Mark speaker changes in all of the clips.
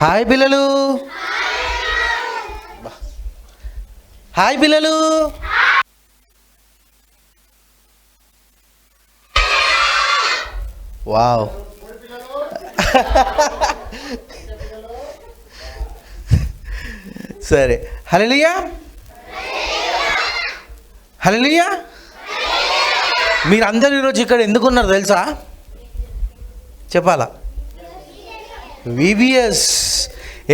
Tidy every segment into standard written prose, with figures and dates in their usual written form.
Speaker 1: Hi పిల్లలు, hi పిల్లలు. Wow. సరే, హల్లెలూయా హల్లెలూయా. మీరందరూ ఈరోజు ఇక్కడ ఎందుకున్నారు తెలుసా? చెప్పాలా? విబిఎస్.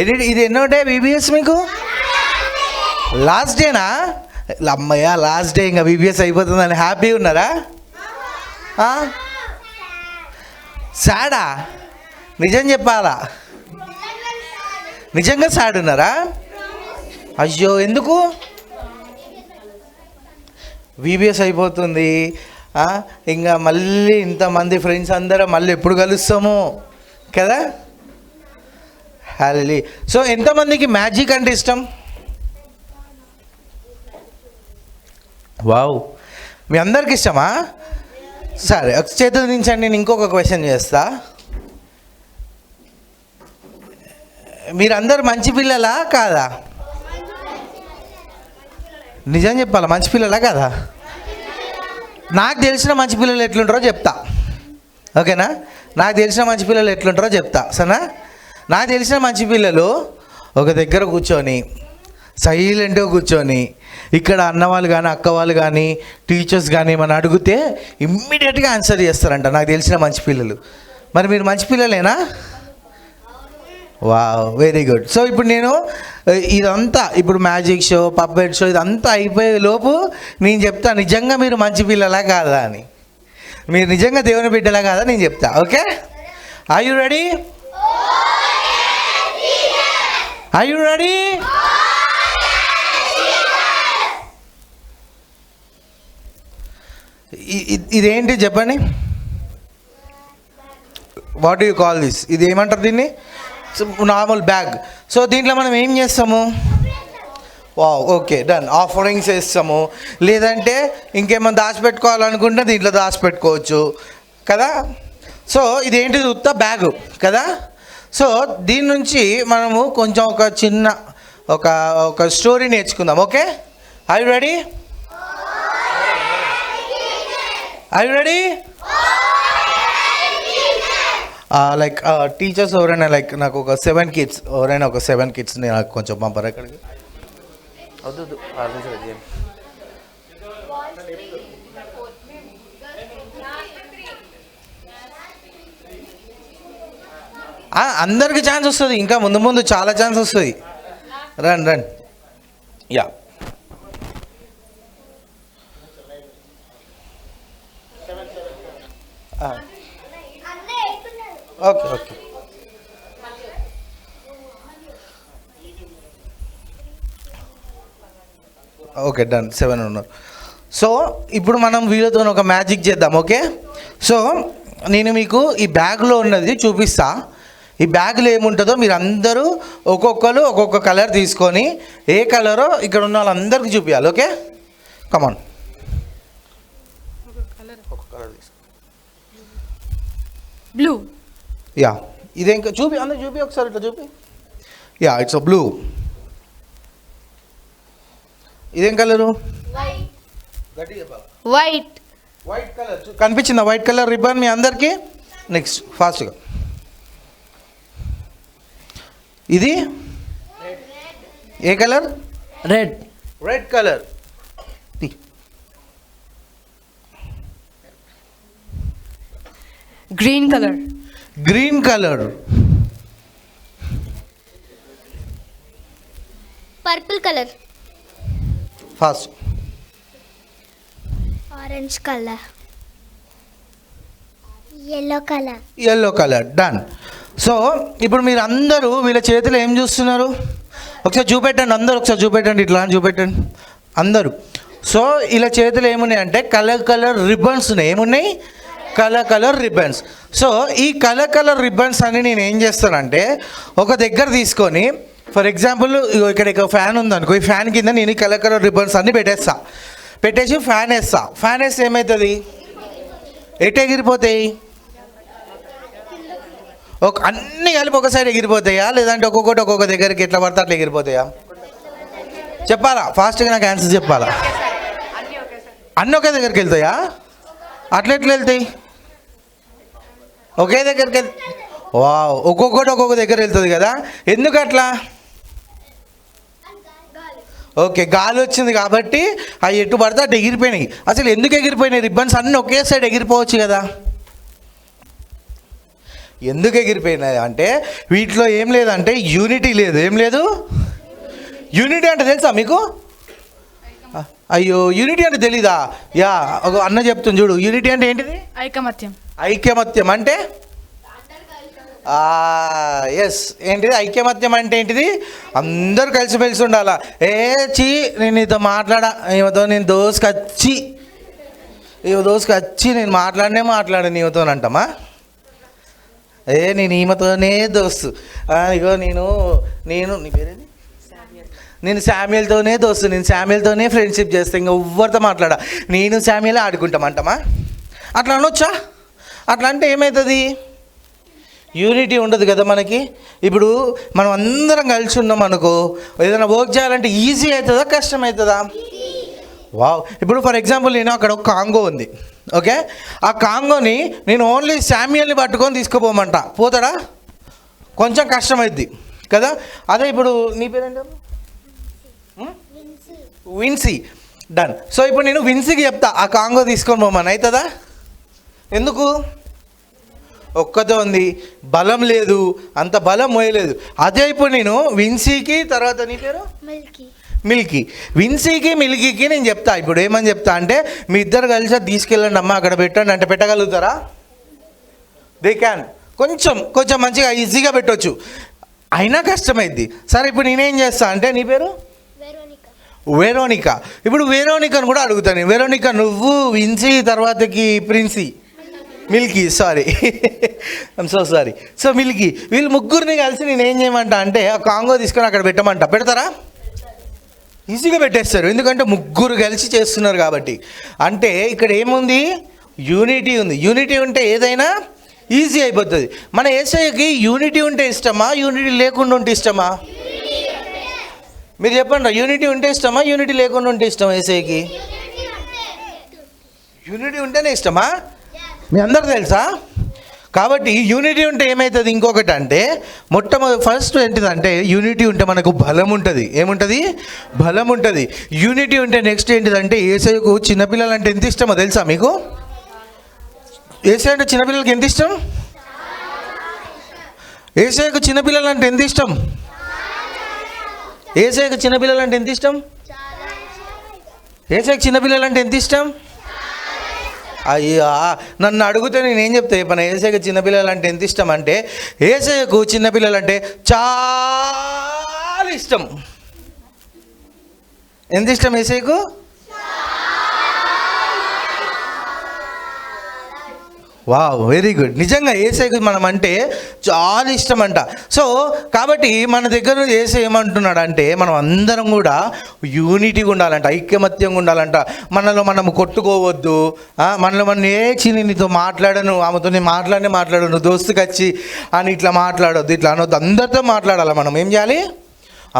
Speaker 1: ఇది ఎన్నో డే విబిఎస్ మీకు? లాస్ట్ డేనా? అమ్మయ్య, లాస్ట్ డే ఇంకా విబిఎస్ అయిపోతుందని హ్యాపీగా ఉన్నారా? సాడా? నిజం చెప్పాలా? నిజంగా సాడ్ ఉన్నారా? అయ్యో, ఎందుకు? విబిఎస్ అయిపోతుంది, ఇంకా మళ్ళీ ఇంతమంది ఫ్రెండ్స్ అందరం మళ్ళీ ఎప్పుడు కలుస్తాము కదా. హల్లెలూయా. సో ఎంతమందికి మ్యాజిక్ అంటే ఇష్టం? వావ్, మీ అందరికి ఇష్టమా? సరే, చేతులు దించండి. నేను ఇంకొక క్వశ్చన్ చేస్తా. మీరందరు మంచి పిల్లలా కాదా? నిజం చెప్పాలా? మంచి పిల్లలా కాదా? నాకు తెలిసిన మంచి పిల్లలు ఎట్లుంటారో చెప్తా, ఓకేనా? నాకు తెలిసిన మంచి పిల్లలు ఎట్లుంటారో చెప్తా, సరేనా? నాకు తెలిసిన మంచి పిల్లలు ఒక దగ్గర కూర్చొని సైలెంట్గా కూర్చొని, ఇక్కడ అన్నవాళ్ళు కానీ అక్క వాళ్ళు కానీ టీచర్స్ కానీ మనం అడిగితే ఇమ్మీడియట్గా ఆన్సర్ చేస్తారంట నాకు తెలిసిన మంచి పిల్లలు. మరి మీరు మంచి పిల్లలేనా? Wow, very good. సో ఇప్పుడు నేను ఇదంతా, ఇప్పుడు మ్యాజిక్ షో, పప్పెట్ షో ఇదంతా అయిపోయే లోపు నేను చెప్తా నిజంగా మీరు మంచి పిల్లలా కాదా అని. మీరు నిజంగా దేవుని బిడ్డలా కాదా నేను చెప్తా, okay? Are you ready? Are you ready? ఇదేంటి చెప్పండి? What do you call this? ఇది ఏమంటారు దీన్ని? Normal bag. సో దీంట్లో మనం ఏం చేస్తాము? Wow, okay, done. ఆఫరింగ్స్ వేస్తాము, లేదంటే ఇంకేమైనా దాచిపెట్టుకోవాలనుకుంటే దీంట్లో దాచిపెట్టుకోవచ్చు కదా. సో ఇదేంటిది? ఉత్త బ్యాగు కదా. సో దీని నుంచి మనము కొంచెం ఒక చిన్న ఒక స్టోరీ నేర్చుకుందాం, okay? Are you ready? Are you ready? Like teachers ఎవరైనా, లైక్ నాకు ఒక 7 kids, ఎవరైనా ఒక 7 kids నాకు కొంచెం పంపరు ఎక్కడికి. వద్దు, అందరికి ఛాన్స్ వస్తుంది, ఇంకా ముందు ముందు చాలా ఛాన్స్ వస్తుంది. రండి. Yeah, okay. Okay, done. 7 ఉన్నారు. సో ఇప్పుడు మనం వీళ్ళతో ఒక మ్యాజిక్ చేద్దాం, ఓకే? సో నేను మీకు ఈ బ్యాగ్లో ఉన్నది చూపిస్తా. ఈ బ్యాగ్లో ఏముంటుందో మీరు అందరూ ఒక్కొక్కరు ఒక్కొక్క కలర్ తీసుకొని ఏ కలరో ఇక్కడ ఉన్న వాళ్ళందరికీ చూపించాలి, ఓకే? కమాన్. ఒక కలర్ తీసుకో.
Speaker 2: బ్లూ.
Speaker 1: యా, ఇదేం చూపి, అందరూ చూపి ఒకసారి, ఇట్లా చూపి. Yeah, it's blue. ఇదేం కలరు?
Speaker 2: వైట్.
Speaker 1: వైట్ కలర్ కనిపించిందా? వైట్ కలర్ రిబ్బన్ మీ అందరికీ. నెక్స్ట్ ఫాస్ట్గా. ఇది ఏ colour? Red colour.
Speaker 2: Green colour.
Speaker 1: Green colour.
Speaker 3: Purple colour.
Speaker 1: Fast.
Speaker 3: Orange colour. yellow colour.
Speaker 1: yellow colour. Done. So ఇప్పుడు మీరు అందరూ వీళ్ళ చేతిలో ఏం చూస్తున్నారు? ఒకసారి చూపెట్టండి, అందరూ ఒకసారి చూపెట్టండి, ఇట్లా చూపెట్టండి అందరూ. సో ఇలా చేతిలో ఏమున్నాయి అంటే కలర్ రిబ్బన్స్ ఉన్నాయి. ఏమున్నాయి? Colour ribbons. సో ఈ కలర్ రిబ్బన్స్ అని నేను ఏం చేస్తానంటే ఒక దగ్గర తీసుకొని, ఫర్ ఎగ్జాంపుల్ ఇక్కడ ఫ్యాన్ ఉందనుకో, ఈ ఫ్యాన్ కింద నేను కలర్ రిబ్బన్స్ అన్నీ పెట్టేసి ఫ్యాన్ వేస్తే ఏమవుతుంది? ఎటు ఎగిరిపోతాయి? అన్నీ కలిపి ఒక సైడ్ ఎగిరిపోతాయా, లేదంటే ఒక్కొక్కటి ఒక్కొక్క దగ్గరికి ఎట్లా పడితే అట్లా ఎగిరిపోతాయా? చెప్పాలా ఫాస్ట్గా, నాకు ఆన్సర్ చెప్పాలా? అన్నీ ఒకే దగ్గరికి వెళ్తాయా? అట్లా ఎట్లా వెళ్తాయి? ఒకే దగ్గరికి వావ్, ఒక్కొక్కటి ఒక్కొక్క దగ్గర వెళ్తుంది కదా, ఎందుకు అట్లా? ఓకే, గాలి వచ్చింది కాబట్టి అవి ఎటు పడితే అటు ఎగిరిపోయినాయి. అసలు ఎందుకు ఎగిరిపోయినాయి? రిబ్బన్స్ అన్నీ ఒకే సైడ్ ఎగిరిపోవచ్చు కదా. ఎందుకు ఎగిరిపోయినాయి అంటే వీటిలో ఏం లేదంటే యూనిటీ లేదు. ఏం లేదు? యూనిటీ అంటే తెలుసా మీకు? అయ్యో, యూనిటీ అంటే తెలీదా? యా, ఒక అన్న చెప్తుంది చూడు. యూనిటీ అంటే ఏంటిది?
Speaker 2: ఐకమత్యం.
Speaker 1: ఐక్యమత్యం అంటే ఎస్, ఏంటిది ఐక్యమత్యం అంటే ఏంటిది? అందరూ కలిసిమెలిసి ఉండాలా. నేను నీతో మాట్లాడా, ఈమెతో నేను దోసుకొచ్చి నేను మాట్లాడను ఈమెతోనంటామా? నేను ఈమెతోనే దోస్తు. ఇగో నేను నీ పేరేది? నేను శామ్యుయల్తోనే దోస్తు, నేను శామ్యుయల్తోనే ఫ్రెండ్షిప్ చేస్తాను, ఇంకా ఎవ్వరితో మాట్లాడా, నేను శామ్యుయలే ఆడుకుంటామంటామా? అట్లా అనొచ్చా? అట్లా అంటే ఏమవుతుంది? యూనిటీ ఉండదు కదా మనకి. ఇప్పుడు మనం అందరం కలిసి ఉన్నాం అనుకో, ఏదైనా వర్క్ చేయాలంటే ఈజీ అవుతుందా, కష్టం అవుతుందా? వావ్, ఇప్పుడు ఫర్ ఎగ్జాంపుల్ నేను అక్కడ ఒక కాంగో ఉంది, ఓకే, ఆ కాంగోని నేను ఓన్లీ శామ్యుయల్ని పట్టుకొని తీసుకుపోమంట, పోతాడా? కొంచెం కష్టమైద్ది కదా. అదే ఇప్పుడు నీ పేరేంట? విన్సీ. డన్. సో ఇప్పుడు నేను విన్సీకి చెప్తా ఆ కాంగో తీసుకొని పోమని, అవుతుందా? ఎందుకు? ఒక్కతో ఉంది, బలం లేదు, అంత బలం మోయలేదు. అదే ఇప్పుడు నేను విన్సీకి, తర్వాత నీ పేరు మిల్కీ, విన్సీకి మిల్కీకి నేను చెప్తా. ఇప్పుడు ఏమని చెప్తా అంటే, మీ ఇద్దరు కలిసి తీసుకెళ్ళండి అమ్మ, అక్కడ పెట్టండి అంటే పెట్టగలుగుతారా? They can. కొంచెం మంచిగా ఈజీగా పెట్టవచ్చు, అయినా కష్టమైద్ది. సరే ఇప్పుడు నేనేం చేస్తా అంటే, నీ పేరు వెరోనికా. ఇప్పుడు వెరోనికాను కూడా అడుగుతాను. వెరోనికా, నువ్వు విన్సీ, తర్వాతకి Milky, sorry I'm so sorry. So Milky, వీళ్ళు ముగ్గురిని కలిసి నేను ఏం చేయమంటా అంటే ఆ కాంగో తీసుకొని అక్కడ పెట్టమంటా. పెడతారా? ఈజీగా పెట్టేస్తారు, ఎందుకంటే ముగ్గురు కలిసి చేస్తున్నారు కాబట్టి. అంటే ఇక్కడ ఏముంది? యూనిటీ ఉంది. యూనిటీ ఉంటే ఏదైనా ఈజీ అయిపోతుంది. మన యేసయ్యకి యూనిటీ ఉంటే ఇష్టమా, యూనిటీ లేకుండా ఉంటే ఇష్టమా? మీరు చెప్పండి, యూనిటీ ఉంటే ఇష్టమా, యూనిటీ లేకుండా ఉంటే ఇష్టమా యేసయ్యకి? యూనిటీ ఉంటేనే ఇష్టమా? మీ అందరు తెలుసా? కాబట్టి యూనిటీ ఉంటే ఏమవుతుంది? ఇంకొకటి అంటే ఫస్ట్ ఏంటిదంటే యూనిటీ ఉంటే మనకు బలం ఉంటుంది. ఏముంటుంది? బలం ఉంటుంది. యూనిటీ ఉంటే నెక్స్ట్ ఏంటిదంటే యేసయ్యకు చిన్నపిల్లలు అంటే ఎంత ఇష్టమో తెలుసా మీకు? యేసయ్య అంటే చిన్నపిల్లలకి ఎంత ఇష్టం? యేసయ్యకు చిన్నపిల్లలు అంటే ఎంత ఇష్టం? యేసయ్యకు చిన్నపిల్లలు అంటే ఎంత ఇష్టం? యేసయ్యకు చిన్నపిల్లలు అంటే ఎంత ఇష్టం? అయ్యా, నన్ను అడిగితే నేనేం చెప్తా చెప్పను? యేసయ్యకు చిన్నపిల్లలు అంటే ఎంత ఇష్టం అంటే, యేసయ్యకు చిన్నపిల్లలు అంటే చాలా ఇష్టం. ఎంత ఇష్టం యేసయ్యకు? Wow, very good. నిజంగా యేసయ్యకు మనం అంటే చాలా ఇష్టం అంట. సో కాబట్టి మన దగ్గర యేసయ్య ఏమంటున్నాడు అంటే, మనం అందరం కూడా యూనిటీగా ఉండాలంట, ఐక్యమత్యంగా ఉండాలంట. మనలో మనం కొట్టుకోవద్దు. మనలో మనం నీతో మాట్లాడను, ఆమెతో నేను మాట్లాడను, దోస్తుకి వచ్చి అని ఇట్లా మాట్లాడొద్దు, ఇట్లా అనొద్దు. అందరితో మాట్లాడాలి. మనం ఏం చేయాలి?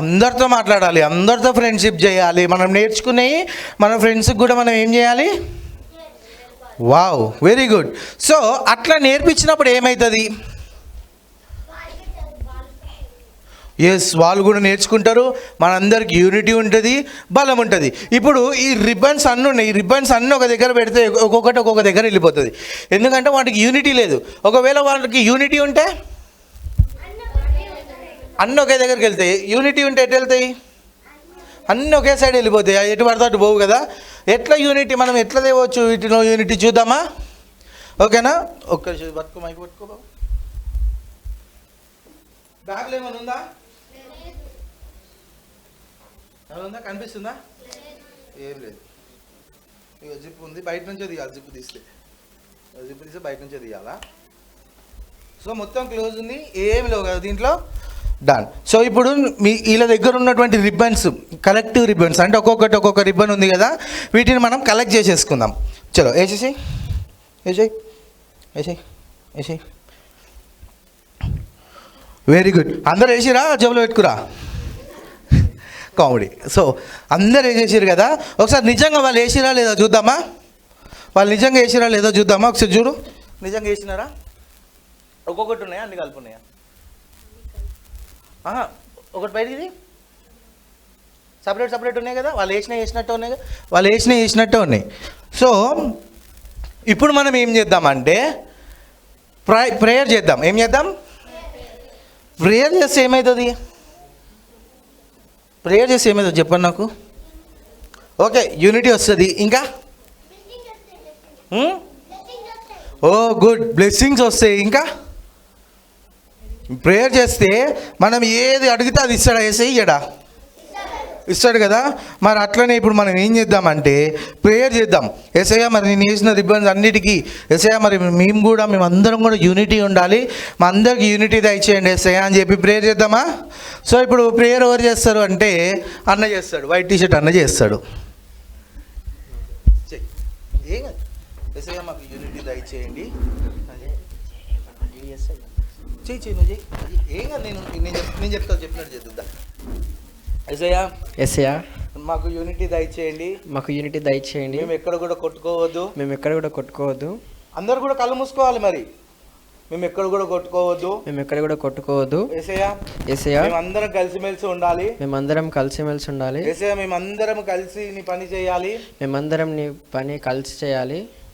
Speaker 1: అందరితో మాట్లాడాలి, అందరితో ఫ్రెండ్షిప్ చేయాలి. మనం నేర్చుకునేవి మన ఫ్రెండ్స్కి కూడా మనం ఏం చేయాలి? Wow, very good. సో అట్లా నేర్పించినప్పుడు ఏమవుతుంది? ఎస్, వాళ్ళు కూడా నేర్చుకుంటారు, మనందరికి యూనిటీ ఉంటుంది, బలం ఉంటుంది. ఇప్పుడు ఈ రిబ్బన్స్ అన్నీ ఉన్నాయి, ఈ రిబ్బన్స్ అన్నీ ఒక దగ్గర పెడితే ఒక్కొక్కటి ఒక్కొక్క దగ్గర వెళ్ళిపోతుంది. ఎందుకంటే వాటికి యూనిటీ లేదు. ఒకవేళ వాళ్ళకి యూనిటీ ఉంటే అన్నీ ఒకే దగ్గరికి వెళ్తాయి. యూనిటీ ఉంటే ఎటు వెళ్తాయి? అన్నీ ఒకే సైడ్ వెళ్ళిపోతాయి, ఎటు పడితే అటు పోవు కదా. ఎట్లా యూనిటీ మనం ఎట్లా తేవచ్చు? వీటిలో యూనిటీ చూద్దామా? ఓకేనా? ఒక్కరి పట్టుకో, మైక్ పట్టుకో బాబు. బ్యాగ్లో ఏమైనా ఉందా? ఏమైనా ఉందా? కనిపిస్తుందా? ఏం లేదు. ఇక జిప్ ఉంది, బయట నుంచే తీయాలి. జిప్ తీస్తే బయట నుంచే తీయాలా? సో మొత్తం క్లోజ్ ఉంది, ఏమి లేవు కదా దీంట్లో. డన్. సో ఇప్పుడు వీళ్ళ దగ్గర ఉన్నటువంటి రిబ్బన్స్, కలెక్టివ్ రిబ్బన్స్ అంటే ఒక్కొక్క రిబ్బన్ ఉంది కదా, వీటిని మనం కలెక్ట్ చేసేసుకుందాం. చలో వేసేసి వెరీ గుడ్. అందరు వేసిరా జబ్బులో పెట్టుకురా కామెడీ. సో అందరు వేసేసారు కదా, ఒకసారి నిజంగా వాళ్ళు వేసిరా లేదా చూద్దామా? వాళ్ళు నిజంగా వేసిరా లేదో చూద్దామా? ఒకసారి చూడు, నిజంగా వేసినారా? ఒక్కొక్కటి ఉన్నాయా, అన్ని కలిపి ఉన్నాయా? ఒకటి బయటిది సపరేట్ ఉన్నాయి కదా, వాళ్ళు వేసినట్టే ఉన్నాయి కదా, వాళ్ళు వేసినట్టే ఉన్నాయి. సో ఇప్పుడు మనం ఏం చేద్దామంటే ప్రేయర్ చేద్దాం. ఏం చేద్దాం? ప్రేయర్ చేస్తే ఏమవుతుంది? ప్రేయర్ చేస్తే ఏమవుతుంది చెప్పండి నాకు. ఓకే, యూనిటీ వస్తుంది. ఇంకా ఓ గుడ్, బ్లెస్సింగ్స్ వస్తాయి. ఇంకా ప్రేయర్ చేస్తే మనం ఏది అడిగితే అది ఇస్తాడా? వేసే ఇయ్యడా? ఇస్తాడు కదా. మరి అట్లనే ఇప్పుడు మనం ఏం చేద్దామంటే ప్రేయర్ చేద్దాం. ఎస్ఐయా మరి నేను వేసిన రిబ్బన్స్ అన్నిటికీ ఎస్ఐయా మరి మేమందరం కూడా యూనిటీ ఉండాలి, మా అందరికి యూనిటీ దయచేయండి ఎస్ఐయా అని చెప్పి ప్రేయర్ చేద్దామా? సో ఇప్పుడు ప్రేయర్ ఎవరు చేస్తారు అంటే అన్న చేస్తాడు, వైట్ టీషర్ట్ అన్న చేస్తాడు. ఏం ఎస్ఐయా మాకు యూనిటీ దయచేయండి చెయ్యి నువ్వు చెయ్యి. ఏం కాదు, నేను చెప్పినట్టు చేద్దా. ఎస్ఐయా మాకు యూనిటీ దయచేయండి,
Speaker 2: మాకు యూనిటీ దయచేయండి.
Speaker 1: మేము ఎక్కడ కూడా కొట్టుకోవద్దు. అందరు కూడా కళ్ళు మూసుకోవాలి. మరి మేము ఎక్కడ కూడా కొట్టుకోవద్దు. యేసయ్యా మేమందరం కలిసిమెలిసి ఉండాలి. యేసయ్యా మేమందరం కలిసి నీ పని చేయాలి.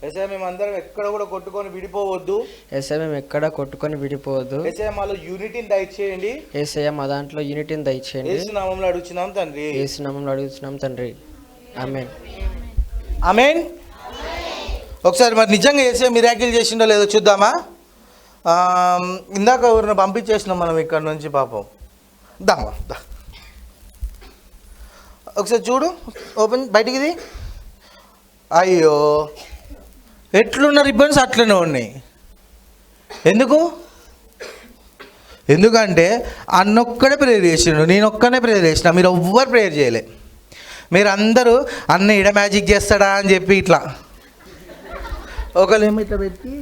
Speaker 1: యేసయ్యా మేమందరం ఎక్కడ కూడా కొట్టుకొని విడిపోవద్దు. యేసయ్యా మాలో యూనిటీని దయచేయండి.
Speaker 2: మా దాంట్లో యూనిటీని దయచేయండి.
Speaker 1: యేసు నామములో అడుగుచున్నాం తండ్రి.
Speaker 2: ఆమేన్.
Speaker 1: ఆమేన్. ఒకసారి మరి నిజంగా యేసయ్య మిరాకిల్ చేసిండో లేదో చూద్దామా? ఇందాక ఎవరిని పంపించేసినాం మనం ఇక్కడ నుంచి, పాపం. దా ఒకసారి చూడు, ఓపెన్ బయటికిది. అయ్యో, ఎట్లున్న రిబ్బన్స్ అట్లనే ఉన్నాయి. ఎందుకంటే అన్నొక్కడే ప్రేయర్ చేసిండు, నేను ఒక్కనే ప్రేయర్ చేసిన, మీరు ఎవ్వరు ప్రేయర్ చేయలే. మీరు అందరూ అన్న ఇడ మ్యాజిక్ చేస్తాడా అని చెప్పి ఇట్లా ఒకళ్ళేమో ఇట్లా పెట్టి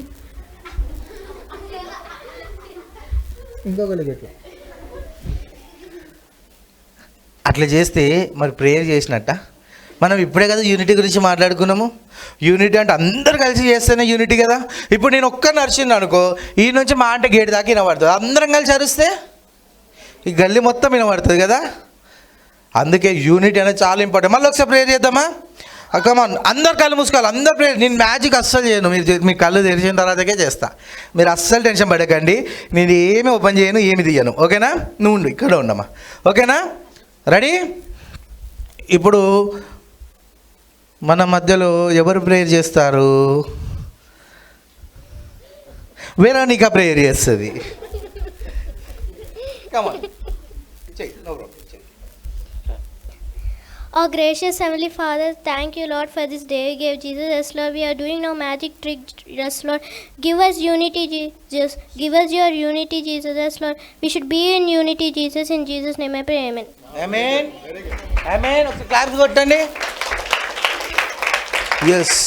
Speaker 1: ఇంకొకరికి ఇట్లా అట్లా చేస్తే మరి ప్రేయర్ చేసినట్ట? మనం ఇప్పుడే కదా యూనిటీ గురించి మాట్లాడుకున్నాము. యూనిటీ అంటే అందరు కలిసి చేస్తేనే యూనిటీ కదా. ఇప్పుడు నేను ఒక్క నడిచింది అనుకో, ఈ నుంచి మా అంటే గేట్ దాకా వినబడుతుంది. అందరం కలిసి అరిస్తే ఈ గల్లీ మొత్తం వినబడుతుంది కదా. అందుకే యూనిటీ అనేది చాలా ఇంపార్టెంట్. మళ్ళీ ఒకసారి ప్రేయర్ చేద్దామా? కమాన్, అందరు కళ్ళు మూసుకోవాలి, అందరు ప్రేయర్. నేను మ్యాజిక్ అస్సలు చేయను, మీ కళ్ళు తెరిచిన తర్వాతకే చేస్తా. మీరు అస్సలు టెన్షన్ పడకండి, నేను ఏమి ఓపెన్ చేయను, ఏమి తీయను. ఓకేనా? నువ్వు ఉండు, ఇక్కడ ఉండమ్మా. ఓకేనా? రెడీ? ఇప్పుడు మన మధ్యలో ఎవరు ప్రేయర్ చేస్తారు? వెరోనికా ప్రేయర్ చేస్తుంది. కమాన్, చెయ్యి, no problem.
Speaker 3: Oh gracious Heavenly Father, thank you Lord for this day you gave Jesus. Yes Lord, we are doing no magic trick. Yes Lord, give us unity Jesus. Give us your unity Jesus. Yes Lord, we should be in unity Jesus. In Jesus name I pray, amen.
Speaker 1: Amen. Amen. ఒకసారి claps కొట్టండి. Yes,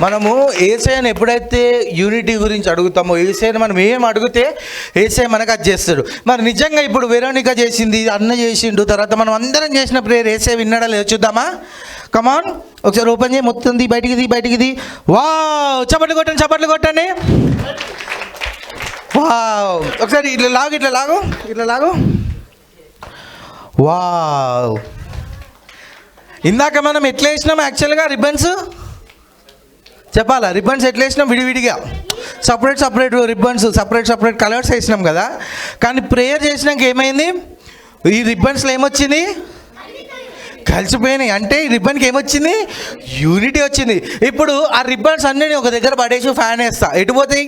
Speaker 1: మనము యేసయ్యను ఎప్పుడైతే unity గురించి అడుగుతామో, యేసయ్యను మనం ఏం అడిగితే యేసయ్య మనకు అది చేస్తాడు. మరి నిజంగా ఇప్పుడు వెరోనికా చేసింది, అన్న చేసిండు, తర్వాత మనం అందరం చేసిన ప్రేయర్ యేసయ్య విన్నాడా లేదో చూద్దామా? కమాన్, ఒకసారి ఓపెన్ చేయి, మొత్తం బయటికి. వావ్, చప్పట్లు కొట్టండి. వావ్, ఒకసారి ఇట్లా లాగు. వావ్, ఇందాక మనం ఎట్లా వేసినాం యాక్చువల్గా రిబ్బన్స్ చెప్పాలా? రిబ్బన్స్ ఎట్లా వేసినాం? విడివిడిగా సపరేట్ రిబ్బన్స్, సపరేట్ కలర్స్ వేసినాం కదా. కానీ ప్రేయర్ చేసినాక ఏమైంది? ఈ రిబ్బన్స్లో ఏమొచ్చింది? కలిసిపోయినాయి. అంటే ఈ రిబ్బన్కి ఏమొచ్చింది? యూనిటీ వచ్చింది. ఇప్పుడు ఆ రిబ్బన్స్ అన్నీ ఒక దగ్గర పడేసి ఫ్యాన్ వేస్తా, ఎటు పోతాయి?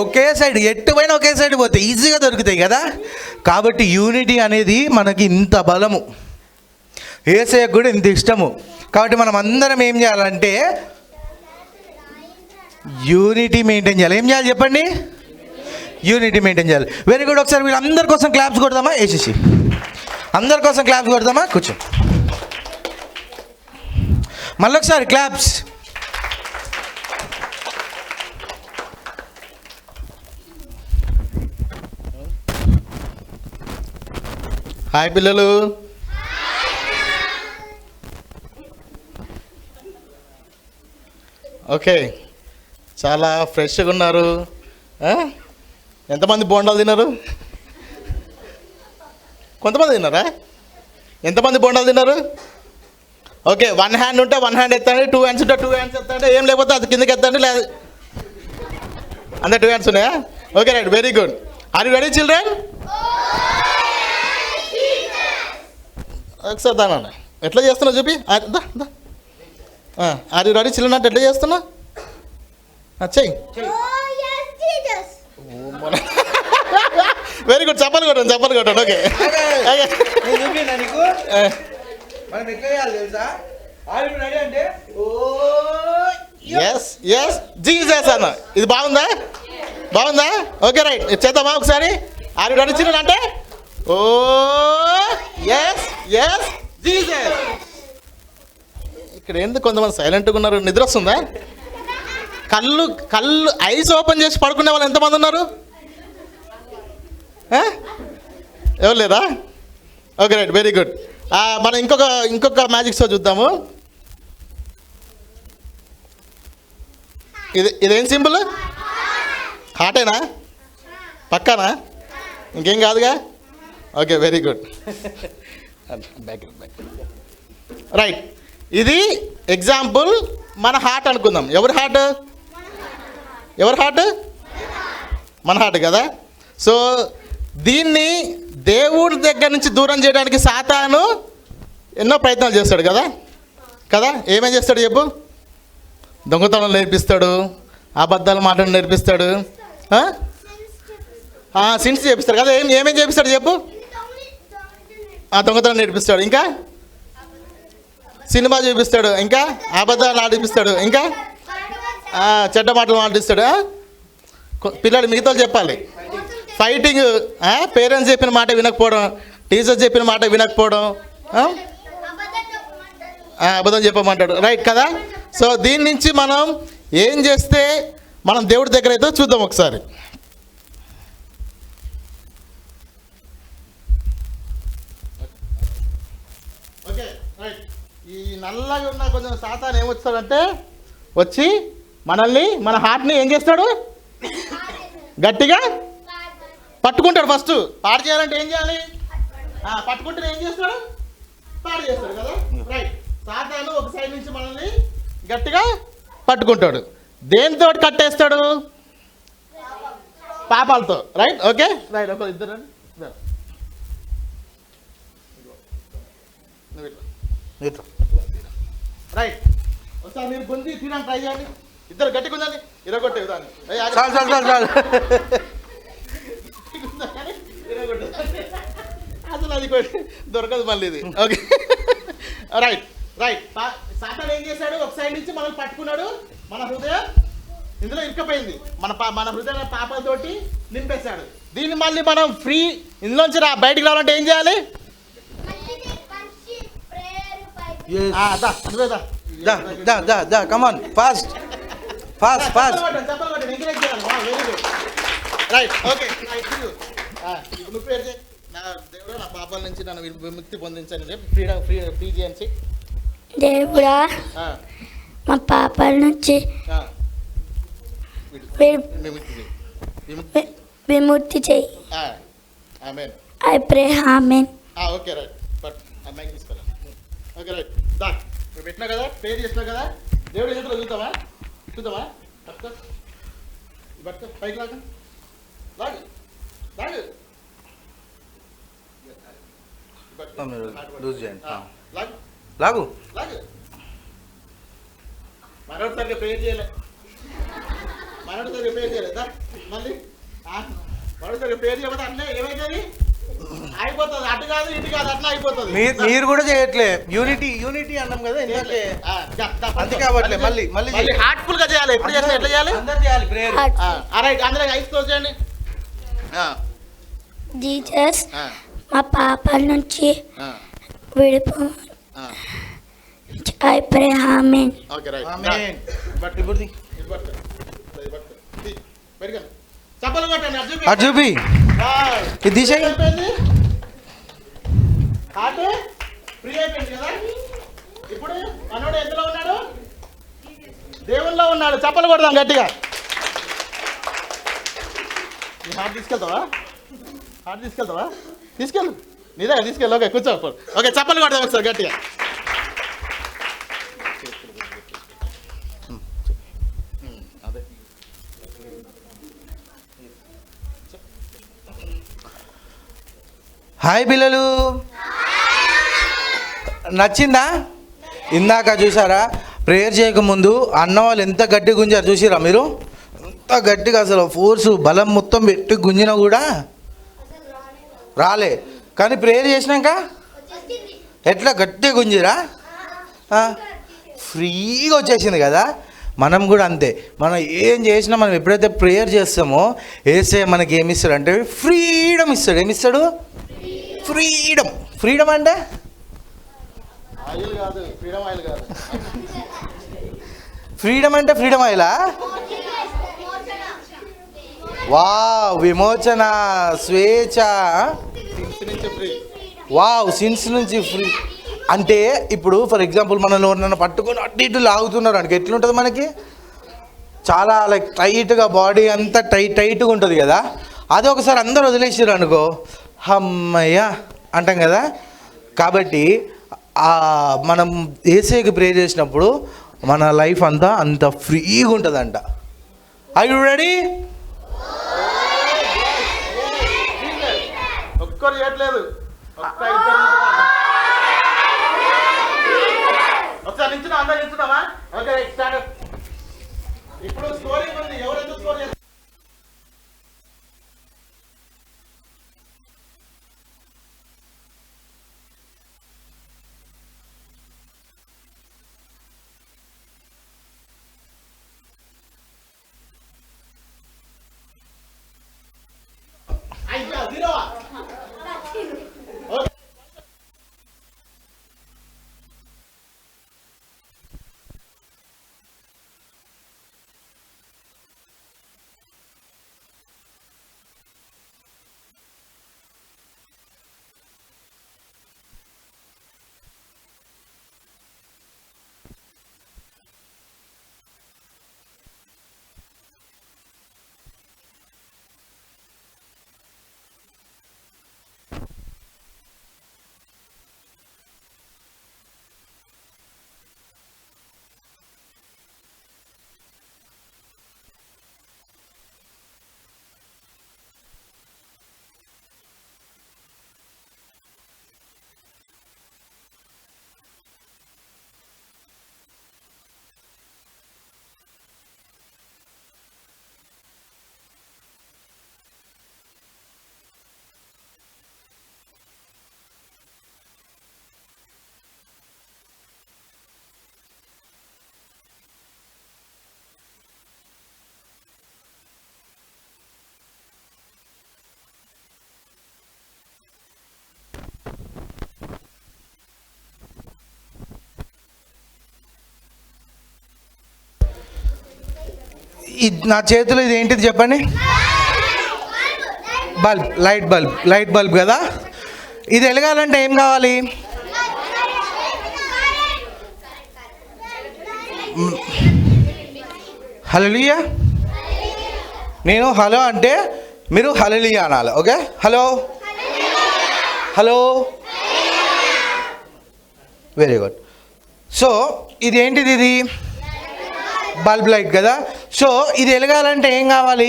Speaker 1: ఒకే సైడ్, ఎటు పోయినా ఒకే సైడ్ పోతాయి, ఈజీగా దొరుకుతాయి కదా. కాబట్టి యూనిటీ అనేది మనకి ఇంత బలము, యేసయ్యకు కూడా ఇంత ఇష్టము. కాబట్టి మనం అందరం ఏం చేయాలంటే యూనిటీ మెయింటైన్ చేయాలి. ఏం చేయాలి చెప్పండి? యూనిటీ మెయింటైన్ చేయాలి. Very good. ఒకసారి వీళ్ళందరి కోసం క్లాప్స్ కొడదామా? వేసేసి అందరి కోసం క్లాప్స్ కొడదామా? కూర్చో, మళ్ళీ ఒకసారి క్లాప్స్.
Speaker 4: హాయ్ పిల్లలు. ఓకే, చాలా ఫ్రెష్గా ఉన్నారు. ఎంతమంది బోండాలు తిన్నారు? కొంతమంది తిన్నారా? ఎంతమంది బోండాలు తిన్నారు? ఓకే, 1 హ్యాండ్ ఉంటే 1 హ్యాండ్ ఎత్తండి, 2 హ్యాండ్స్ ఉంటే 2 హ్యాండ్స్ ఎత్తండి, ఏం లేకపోతే అది కిందకి ఎత్తండి. లేదు అందరు 2 హ్యాండ్స్ ఉన్నాయా? Okay right, very good. Are you ready children? ఒకసారి దానా ఎట్లా చేస్తున్నావు చూపి. ఆర్ యూ రెడీ చిల్డ్రన్ అంటే ఎట్లా చేస్తున్నా? చెయ్యి. వెరీ గుడ్, చెప్పలు కొట్టండి. ఓకే,
Speaker 1: మనం ఎట్లా చేయాలి తెలుసా? ఆర్ యు రెడీ అంటే
Speaker 4: ఎస్ ఎస్ జీసస్ అన్న. ఇది బాగుందా? ఓకే రైట్, చేద్దామా ఒకసారి? ఆర్ యు రెడీ చిల్డ్రన్ అంటే ఓ ఎస్ ఎస్ జీసస్. ఇక్కడ ఎందుకు కొంతమంది సైలెంట్గా ఉన్నారు? నిద్ర వస్తుందా? కళ్ళు ఐస్ ఓపెన్ చేసి పడుకునే వాళ్ళు ఎంతమంది ఉన్నారు? ఎవరు లేరా? Okay right, very good. మనం ఇంకొక మ్యాజిక్ షో చూద్దాము. ఇదేం సింబల్? హార్టేనా? పక్కానా? ఇంకేం కాదుగా? Okay, very good. రైట్, ఇది ఎగ్జాంపుల్. మన హార్ట్ అనుకుందాం. ఎవరి హార్ట్? మన హార్ట్ కదా. సో దీన్ని దేవుడి దగ్గర నుంచి దూరం చేయడానికి సాతాను ఎన్నో ప్రయత్నాలు చేస్తాడు కదా. ఏమేం చేస్తాడు చెప్పు? దొంగతనం నేర్పిస్తాడు, అబద్ధాలు మాటలు నేర్పిస్తాడు, సిన్స్ చేపిస్తాడు కదా. ఏమేం చేపిస్తాడు చెప్పు? దొంగతనం నేర్పిస్తాడు, ఇంకా సినిమా చూపిస్తాడు, ఇంకా అబద్ధాలు ఆడిపిస్తాడు, ఇంకా చెడ్డ మాటలు మాటిస్తాడు. పిల్లలు మిగతా చెప్పాలి. ఫైటింగ్, పేరెంట్స్ చెప్పిన మాట వినకపోవడం, టీచర్స్ చెప్పిన మాట వినకపోవడం, అబద్ధం చెప్పమంటాడు. రైట్ కదా. సో దీని నుంచి మనం ఏం చేస్తే మనం దేవుడి దగ్గర అయితే చూద్దాం ఒకసారి. Okay right. ఈ నల్లగా ఉన్న కొంచెం సాతాను ఏమొస్తాడంటే వచ్చి మన హార్ట్ని ఏం చేస్తాడు? గట్టిగా పట్టుకుంటాడు. ఫస్ట్ పాడు చేయాలంటే ఏం చేయాలి? పట్టుకుంటే ఏం చేస్తాడు? పాడు చేస్తాడు కదా. రైట్, సాతాను ఒక సైడ్ నుంచి మనల్ని గట్టిగా పట్టుకుంటాడు. దేనితో కట్టేస్తాడు? పాపాలతో. Right, okay right. ఒక ఇద్దరు రైట్. ఒకసారి మీరు గొంతి తీయడానికి ట్రై చేయండి. ఇద్దరు గట్టిగా ఉందండి. ఇరగొట్టే విధానం.
Speaker 1: చాలు
Speaker 4: అసలు అది దొరకదు మళ్ళీ ఇది. Okay right. సాతాను ఏం చేశాడు? ఒక సైడ్ నుంచి మనం పట్టుకున్నాడు. మన హృదయం ఇందులో ఇరుక్కపోయింది. మన హృదయ పాపాలతోటి నింపేశాడు. దీన్ని మళ్ళీ మనం ఫ్రీ ఇందులోంచి బయటికి రావాలంటే ఏం చేయాలి?
Speaker 1: కమాన్, ఫాస్ట్.
Speaker 4: Right, okay. నువ్వు పేరు చేయి. నా దేవుడా, నా పాపాల నుంచి నన్ను విముక్తి పొందించండి. ఫ్రీ చేయండి.
Speaker 5: దేవుడా, మా పాపాల నుంచి విముక్తి చేయి.
Speaker 4: Amen.
Speaker 5: I pray amen.
Speaker 4: Okay right. But mike తీసుకోరా. Okay right. దా, నువ్వు పెట్టినా కదా, ప్రేయర్ చేసినావు కదా. దేవుడి చేతిలో చూద్దామా? పట్టుకో, పైకి లాగు.
Speaker 1: లూజ్ చేయండి. లాగు.
Speaker 4: మనోడు సరిగ్గా ప్రేయర్ చేయలే. మళ్ళీ మనోడు సరిగ్గా ప్రేయర్ చేయకపోతే అట్లే ఏమైతుంది? అయిపోతుంది. అటు కాదు ఇటు కాదు, అట్లా అయిపోతుంది.
Speaker 1: మీరు కూడా చేయట్లే. యూనిటీ అన్నాం కదా. అందుకే అవ్వట్లే. మళ్ళీ
Speaker 4: హార్ట్ఫుల్ గా చేయాలి. ఎప్పుడు చేస్తే ఎట్లా చేయాలి?
Speaker 1: అందరు చేయాలి ప్రేయర్.
Speaker 4: రైట్, అందరూ ఐస్ క్లోజ్ చేయండి.
Speaker 5: జీసస్, మా పాపాల నుంచి విడిపో. I pray amen.
Speaker 4: Okay right.
Speaker 1: Amen.
Speaker 4: But ఇప్పుడు చప్పలు కొట్టండి.
Speaker 1: అజుబి ఇది తీసేయి.
Speaker 4: హార్ట్ ఫ్రీ అయిపోయింది కదా. ఇప్పుడు మనోడు ఎందులో ఉన్నాడు? దేవుల్లో ఉన్నాడు. చప్పలు కొడదాం గట్టిగా. నీ హార్ట్ తీసుకెళ్తావా? హార్ట్ తీసుకెళ్తావా? తీసుకెళ్ళు, నీదే తీసుకెళ్ళు. ఓకే, కూర్చో. ఓకే, చప్పలు కొడదాం ఒకసారి గట్టిగా. అదే
Speaker 1: హాయ్ పిల్లలు, నచ్చిందా? ఇందాక చూసారా ప్రేయర్ చేయకముందు అన్న వాళ్ళు ఎంత గట్టి గుంజారు చూసిరా మీరు? ఎంత గట్టిగా అసలు ఫోర్సు బలం మొత్తం పెట్టి గుంజినా కూడా రాలే. కానీ ప్రేయర్ చేసినాక ఎట్లా గట్టిగా గుంజిరా, ఫ్రీగా వచ్చేసింది కదా. మనం కూడా అంతే. మనం ఏం చేసినా మనం ఎప్పుడైతే ప్రేయర్ చేస్తామో యేసయ్య మనకి ఏమి ఇస్తాడు అంటే ఫ్రీడమ్ ఇస్తాడు. ఏమిస్తాడు? ఫ్రీడమ్. ఫ్రీడమ్ అంటే
Speaker 4: ఆయిల్ కాదు, ఫ్రీడమ్ ఆయిల్ కాదు.
Speaker 1: ఫ్రీడమ్ అంటే ఫ్రీడమ్ ఆయిలా? వావ్, విమోచన, స్వేచ్ఛ. వావ్, సిన్స్ నుంచి ఫ్రీ అంటే ఇప్పుడు ఫర్ ఎగ్జాంపుల్ మనలో నన్ను పట్టుకొని అటు ఇటు లాగుతున్నారు అనుకో, ఎట్లుంటుంది మనకి? చాలా లైక్ టైట్గా బాడీ అంతా టైట్గా ఉంటుంది కదా. అది ఒకసారి అందరు వదిలేసారు అనుకో, అమ్మయ్య అంటాం కదా. కాబట్టి మనం యేసయ్యకి ప్రే చేసినప్పుడు మన లైఫ్ అంతా అంత ఫ్రీగా ఉంటుందంట. Are you ready?
Speaker 4: ఒక్కరు చేయట్లేదు. ఒకసారి నిల్చున్నా, అందరు నిల్చున్నామా? Okay, start. ఇప్పుడు స్కోరింగ్ ఉంది. ఎవరు ఎంత స్కోర్ చేస్తారు? జీరో.
Speaker 1: నా చేతిలో ఇది ఏంటిది చెప్పండి? బల్బ్, లైట్ బల్బ్ కదా. ఇది వెలగాలంటే ఏం కావాలి? హల్లెలూయా. నేను హలో అంటే మీరు హల్లెలూయా అనాలి. Okay, hello hello, very good. So ఇది ఏంటిది? ఇది బల్బ్ లైట్ కదా. సో ఇది వెలగాలంటే ఏం కావాలి?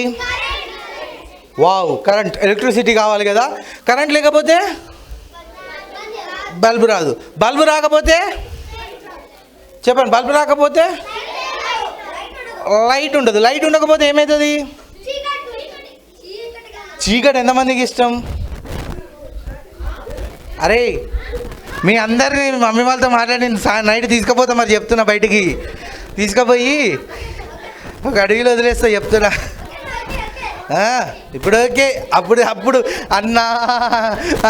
Speaker 1: వావ్, కరెంట్, ఎలక్ట్రిసిటీ కావాలి కదా. కరెంట్ లేకపోతే బల్బు రాదు. బల్బు రాకపోతే చెప్పండి, బల్బు రాకపోతే లైట్ ఉండదు. లైట్ ఉండకపోతే ఏమవుతుంది? చీకటి. ఎంతమందికి ఇష్టం? అరే మీ అందరినీ మమ్మీ వాళ్ళతో మాట్లాడి నైట్ తీసుకుపోతా మరి చెప్తున్నా, బయటికి తీసుకుపోయి ఒక అడవిలో వదిలేస్తా చెప్తున్నా. ఇప్పుడు ఓకే, అప్పుడు అన్నా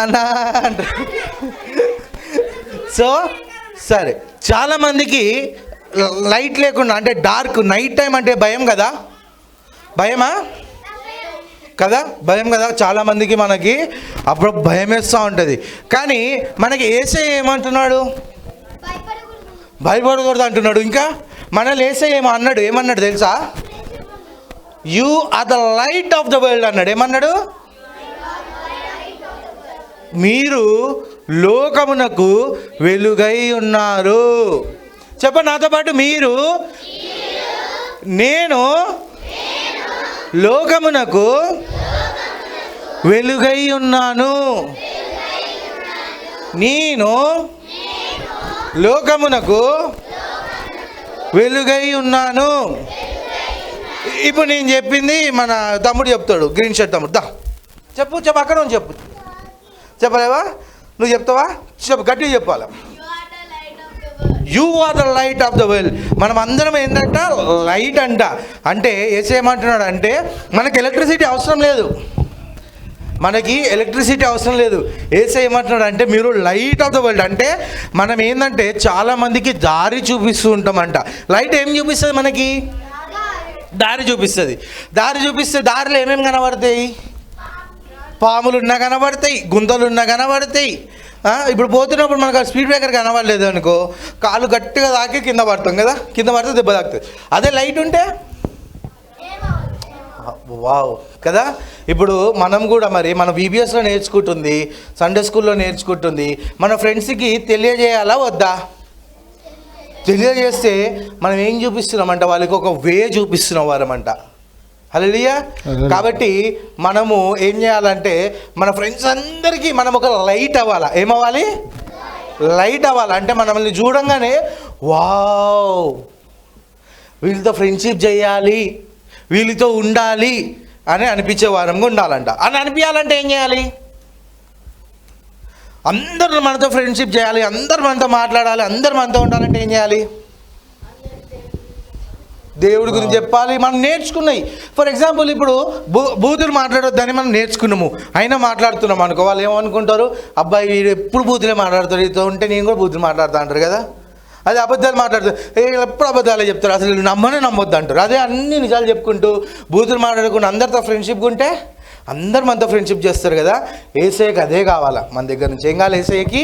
Speaker 1: అన్నా అంట. సో సరే, చాలామందికి లైట్ లేకుండా అంటే డార్క్, నైట్ టైం అంటే భయం కదా. భయమా? కదా, భయం కదా, చాలామందికి మనకి అప్పుడు భయం వేస్తూ ఉంటుంది. కానీ మనకి యేసయ్య ఏమంటున్నాడు? భయపడకూడదు అంటున్నాడు. ఇంకా మనల్ని యేసయ్య ఏమన్నాడు తెలుసా? You are the light of the world అన్నాడు. ఏమన్నాడు? మీరు లోకమునకు వెలుగై ఉన్నారు. చెప్పండి నాతో పాటు, మీరు నేను లోకమునకు వెలుగై ఉన్నాను. నేను లోకమునకు వెలుగై ఉన్నాను. ఇప్పుడు నేను చెప్పింది మన తమ్ముడు చెప్తాడు, గ్రీన్ షర్ట్ తమ్ముడు. దా చెప్పు అక్కడ నుంచి చెప్పలేవా? నువ్వు చెప్తావా? చెప్పు, గట్టిగా చెప్పాలి. You are the light of the world. మనం అందరం ఏంటంట? లైట్ అంట. అంటే ఏమంటున్నాడు అంటే మనకి ఎలక్ట్రిసిటీ అవసరం లేదు, ఏసే ఏమంటున్నాడు అంటే మీరు లైట్ ఆఫ్ ద వరల్డ్. అంటే మనం ఏంటంటే చాలామందికి దారి చూపిస్తూ ఉంటామంట. లైట్ ఏం చూపిస్తుంది మనకి? దారి చూపిస్తుంది. దారిలో ఏమేమి కనబడతాయి? పాములున్నా కనబడతాయి, గుంతలున్నా కనబడతాయి. ఇప్పుడు పోతున్నప్పుడు మనకు స్పీడ్ బ్రేకర్ కనబడలేదు అనుకో, కాలు గట్టిగా తాకి కింద పడతాం కదా, కింద పడితే దెబ్బ తాకుతుంది. అదే లైట్ ఉంటే వావ్ కదా. ఇప్పుడు మనం కూడా మరి మన VBSలో నేర్చుకుంటుంది, సండే స్కూల్లో నేర్చుకుంటుంది, మన ఫ్రెండ్స్కి తెలియజేయాలా వద్దా? తెలియజేస్తే మనం ఏం చూపిస్తున్నామంట? వాళ్ళకి ఒక వే చూపిస్తున్నాం వారమంట. హల్లెలూయా. కాబట్టి మనము ఏం చేయాలంటే మన ఫ్రెండ్స్ అందరికీ మనం ఒక లైట్ అవ్వాలా. ఏమవ్వాలి? లైట్ అవ్వాలి. అంటే మనల్ని చూడంగానే వావ్, వీళ్ళతో ఫ్రెండ్షిప్ చేయాలి, వీళ్ళతో ఉండాలి అని అనిపించే వారంగా ఉండాలంట. అని అనిపించాలంటే ఏం చేయాలి? అందరూ మనతో ఫ్రెండ్షిప్ చేయాలి, అందరు మనతో మాట్లాడాలి, అందరు మనతో ఉండాలంటే ఏం చేయాలి? దేవుడి గురించి చెప్పాలి. మనం నేర్చుకున్నాయి. ఫర్ ఎగ్జాంపుల్ ఇప్పుడు బూతులు మాట్లాడొద్దని మనం నేర్చుకున్నాము, అయినా మాట్లాడుతున్నాం అనుకో, వాళ్ళు ఏమనుకుంటారు? అబ్బాయి వీడు ఎప్పుడు బూతులే మాట్లాడతారు, ఇతో ఉంటే నేను కూడా బూతులు మాట్లాడుతూ అంటారు కదా. అదే అబద్ధాలు మాట్లాడుతారు, ఎప్పుడు అబద్ధాలే చెప్తారు, అసలు నమ్మొద్దు అంటారు. అదే అన్ని నిజాలు చెప్పుకుంటూ బూతులు మాట్లాడుకుంటూ అందరితో ఫ్రెండ్షిప్ ఉంటే అందరు మనతో ఫ్రెండ్షిప్ చేస్తారు కదా. ఏసయ్యకి అదే కావాలా, మన దగ్గర నుంచి ఏం కావాలి? ఏసయ్యకి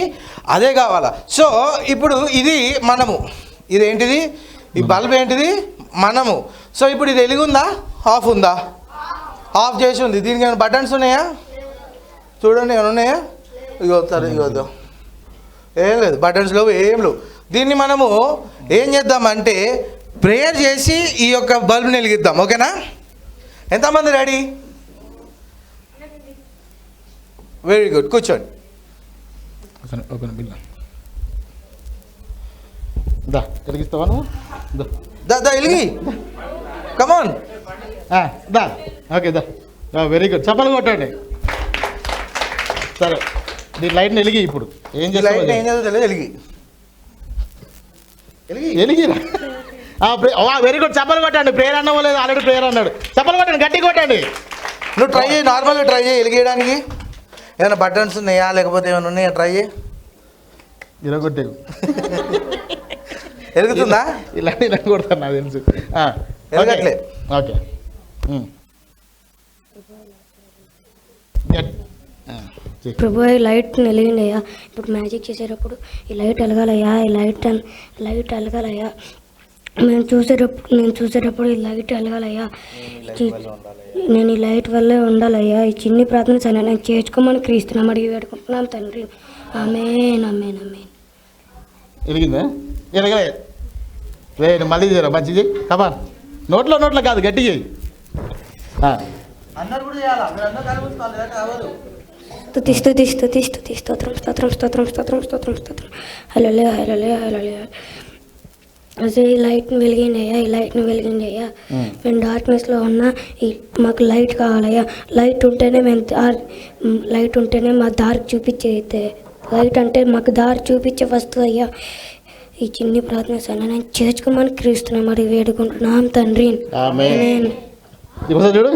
Speaker 1: అదే కావాలా. సో ఇప్పుడు ఇది మనము, ఇదేంటిది? ఈ బల్బ్ ఏంటిది? మనము. సో ఇప్పుడు ఇది వెలుగుందా, ఆఫ్ ఉందా? ఆఫ్ చేసి ఉంది. దీనికి ఏమైనా బటన్స్ ఉన్నాయా? చూడండి, ఏమైనా ఉన్నాయా? ఇగో ఏం లేదు, బటన్స్ లేవు, ఏం లేవు. దీన్ని మనము ఏం చేద్దామంటే ప్రేయర్ చేసి ఈ యొక్క బల్బ్ని వెలిగిద్దాం. ఓకేనా? ఎంతమంది రెడీ? వెరీ గుడ్, కూర్చోండి.
Speaker 4: వెలిగిస్తావా నువ్వు?
Speaker 1: దా వెలిగి, కమాన్.
Speaker 4: Okay, very good. చప్పలు కొట్టండి. సరే, దీని లైట్ని వెలిగి. ఇప్పుడు ఏం చేయాలి?
Speaker 1: ఏం చేయాలి?
Speaker 4: వెలిగిరా. Very good. చప్పలు కొట్టండి. ప్రేయర్ అన్న లేదు, ఆల్రెడీ ప్రేయర్ అన్నాడు. చప్పలు కొట్టండి, గట్టిగా కొట్టండి.
Speaker 1: నువ్వు ట్రై చేయి, నార్మల్గా ట్రై చేయి వెలిగేయడానికి. ఏమైనా బటన్స్ ఉన్నాయా లేకపోతే ఏమైనా ఉన్నాయా? ట్రై చేయి.
Speaker 4: ఇరగొట్టే
Speaker 1: వెలుగుతుందా?
Speaker 4: ఇలా కొడతాను, నాకు తెలుసు.
Speaker 1: వెలగట్లే.
Speaker 4: ఓకే,
Speaker 5: ప్రభు ఈ లైట్ వెలిగిందయ్యా. ఇప్పుడు మ్యాజిక్ చేసేటప్పుడు ఈ లైట్ వెలగాలయ్యా, ఈ లైట్ వెలగాలయ్యా. నేను చూసేటప్పుడు ఈ లైట్ వెలగాలయ్యా. నేను ఈ లైట్ వల్లే ఉండాలయ్యా. ఈ చిన్ని ప్రార్థన సరే నేను చేర్చుకోమని క్రీస్తున్నాం అడిగి వేడుకుంటున్నాం తండ్రి. ఆమేన్, ఆమేన్, ఆమేన్.
Speaker 4: వెలిగిందా? వెలగలే. మళ్ళీ చేయరా, మంచిది. కమా, నోట్లో కాదు, గట్టి చేయి.
Speaker 5: స్తుతి స్తోత్రం. హల్లెలూయా. అదే ఈ లైట్ని వెలిగింది అయ్యా. మేము డార్క్నెస్లో ఉన్నా మాకు లైట్ కావాలయ్యా. లైట్ ఉంటేనే మా దారి చూపించే, లైట్ అంటే మాకు దారి చూపించే వస్తువు అయ్యా. ఈ చిన్ని ప్రార్థన నేను చేర్చుకోమని క్రీస్తున్నాం మరి వేడుకుంటున్నాం తండ్రి.
Speaker 4: ఆమేన్. చూడు,